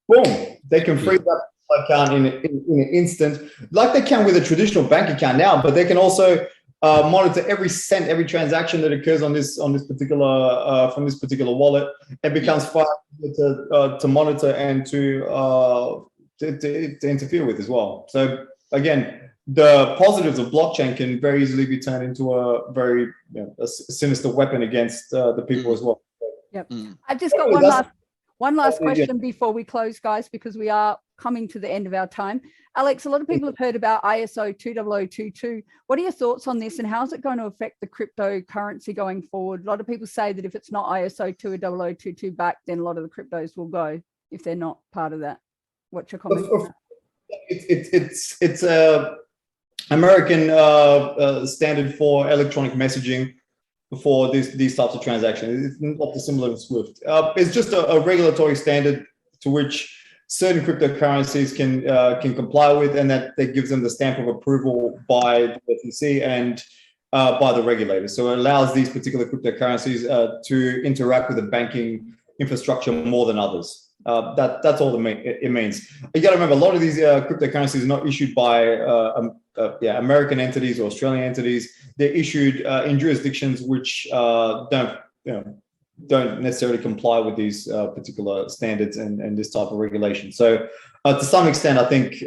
Boom. They can freeze that account in an instant, like they can with a traditional bank account now, but they can also monitor every cent, every transaction that occurs on this particular from this particular wallet. It becomes far easier to monitor and to to interfere with as well. So again, the positives of blockchain can very easily be turned into a very a sinister weapon against the people as well.
Yep. I've just got one last question before we close, guys, because we are coming to the end of our time. Alex, a lot of people have heard about ISO 20022. What are your thoughts on this, and how is it going to affect the cryptocurrency going forward? A lot of people say that if it's not ISO 20022 back, then a lot of the cryptos will go if they're not part of that. What's your comment?
It's a American standard for electronic messaging for these types of transactions. It's not dissimilar to SWIFT. It's just a regulatory standard to which certain cryptocurrencies can comply with, and that gives them the stamp of approval by the SEC and by the regulator. So it allows these particular cryptocurrencies to interact with the banking infrastructure more than others. That's all it means. You got to remember, a lot of these cryptocurrencies are not issued by American entities or Australian entities. They're issued in jurisdictions which don't necessarily comply with these particular standards and this type of regulation. So to some extent, I think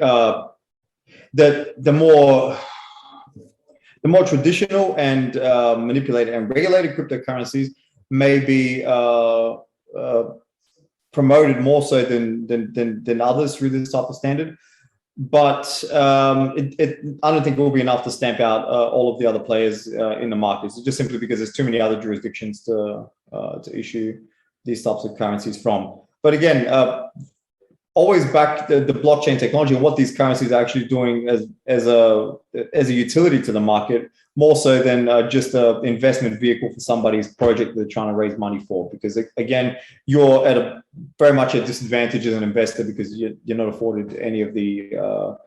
that the more traditional and manipulated and regulated cryptocurrencies may be promoted more so than others through this type of standard. But I don't think it will be enough to stamp out all of the other players in the markets, just simply because there's too many other jurisdictions to issue these types of currencies from. But again, always back the blockchain technology and what these currencies are actually doing as a utility to the market, more so than just an investment vehicle for somebody's project they're trying to raise money for. Because again, you're at very much a disadvantage as an investor because you're not afforded any of the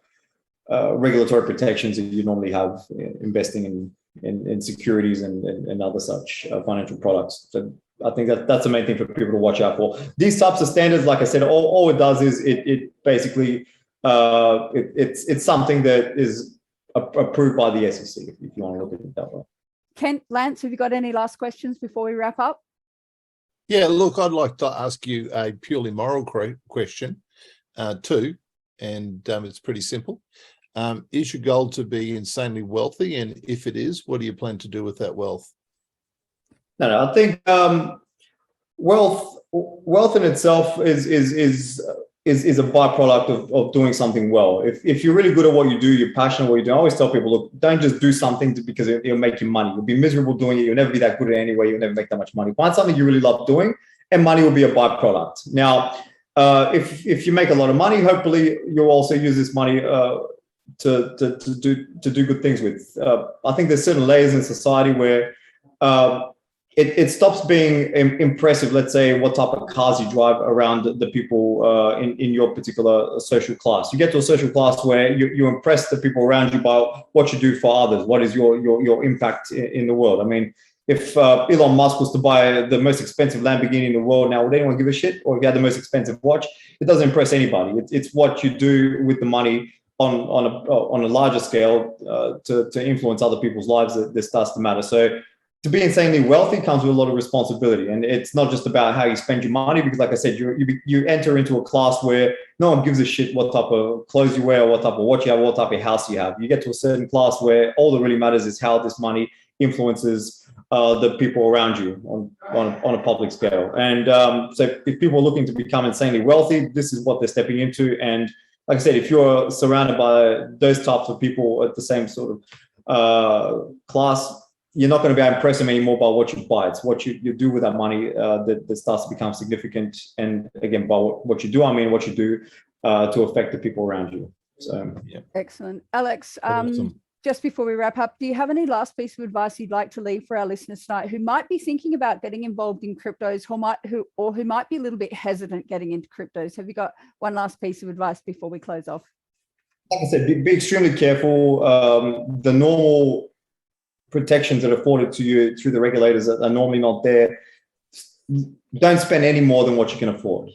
regulatory protections that you normally have investing in securities and other such financial products. So I think that's the main thing for people to watch out for. These types of standards, like I said, all it does is it basically it's something that is approved by the SEC, if you want to look at it that way.
Ken, Lance, have you got any last questions before we wrap up?
Yeah, look, I'd like to ask you a purely moral question too, and it's pretty simple. Is your goal to be insanely wealthy? And if it is, what do you plan to do with that wealth?
No, I think wealth in itself is a byproduct of doing something well. If you're really good at what you do, you're passionate at what you do. I always tell people, look, don't just do something because it'll make you money. You'll be miserable doing it. You'll never be that good at it anyway. You'll never make that much money. Find something you really love doing, and money will be a byproduct. Now, if you make a lot of money, hopefully you'll also use this money to do good things with. I think there's certain layers in society where it stops being impressive, let's say, what type of cars you drive around the people in your particular social class. You get to a social class where you impress the people around you by what you do for others. What is your impact in the world? I mean, if Elon Musk was to buy the most expensive Lamborghini in the world now, would anyone give a shit? Or if you had the most expensive watch, it doesn't impress anybody. It's what you do with the money on a larger scale to influence other people's lives that starts to matter. So to be insanely wealthy comes with a lot of responsibility, and it's not just about how you spend your money, because like I said, you enter into a class where no one gives a shit what type of clothes you wear, what type of watch you have, what type of house you have. You get to a certain class where all that really matters is how this money influences the people around you on a public scale. And so if people are looking to become insanely wealthy, this is what they're stepping into. And like I said, if you're surrounded by those types of people at the same sort of class, you're not going to be able to impress them anymore by what you buy. It's what you do with that money that starts to become significant. And again, by what you do, I mean what you do to affect the people around you. So, yeah.
Excellent. Alex,
Awesome.
Just before we wrap up, do you have any last piece of advice you'd like to leave for our listeners tonight who might be thinking about getting involved in cryptos, who might be a little bit hesitant getting into cryptos? Have you got one last piece of advice before we close off?
Like I said, be extremely careful. The normal protections that are afforded to you through the regulators that are normally not there, don't spend any more than what you can afford.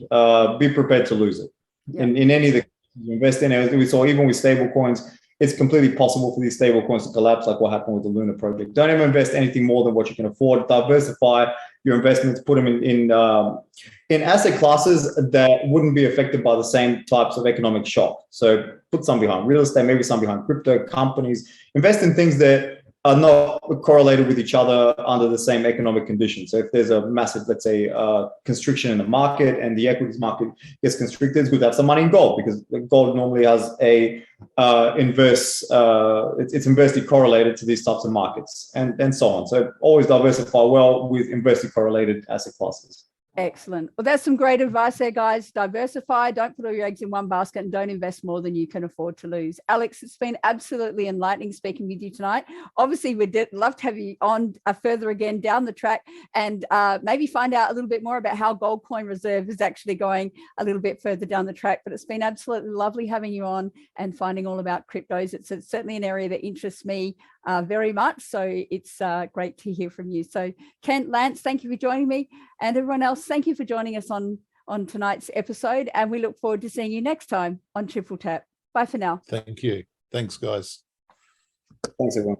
Be prepared to lose it. Yeah. In any of the you invest in it. We saw even with stable coins, it's completely possible for these stable coins to collapse, like what happened with the Luna project. Don't ever invest anything more than what you can afford. Diversify your investments, put them in asset classes that wouldn't be affected by the same types of economic shock. So put some behind real estate, maybe some behind crypto companies, invest in things that are not correlated with each other under the same economic conditions. So if there's a massive, let's say, constriction in the market and the equities market gets constricted, it's good to have some money in gold, because gold normally has a it's inversely correlated to these types of markets, and so on. So always diversify well with inversely correlated asset classes.
Excellent. Well, that's some great advice there, guys. Diversify, don't put all your eggs in one basket, and don't invest more than you can afford to lose. Alex, it's been absolutely enlightening speaking with you tonight. Obviously, we'd love to have you on further again down the track, and maybe find out a little bit more about how Gold Coin Reserve is actually going a little bit further down the track. But it's been absolutely lovely having you on and finding all about cryptos. It's certainly an area that interests me very much. So it's great to hear from you. So Kent, Lance, thank you for joining me, and everyone else, thank you for joining us on tonight's episode, and we look forward to seeing you next time on Triple Tap. Bye for now.
Thank you. Thanks, guys.
Thanks, everyone.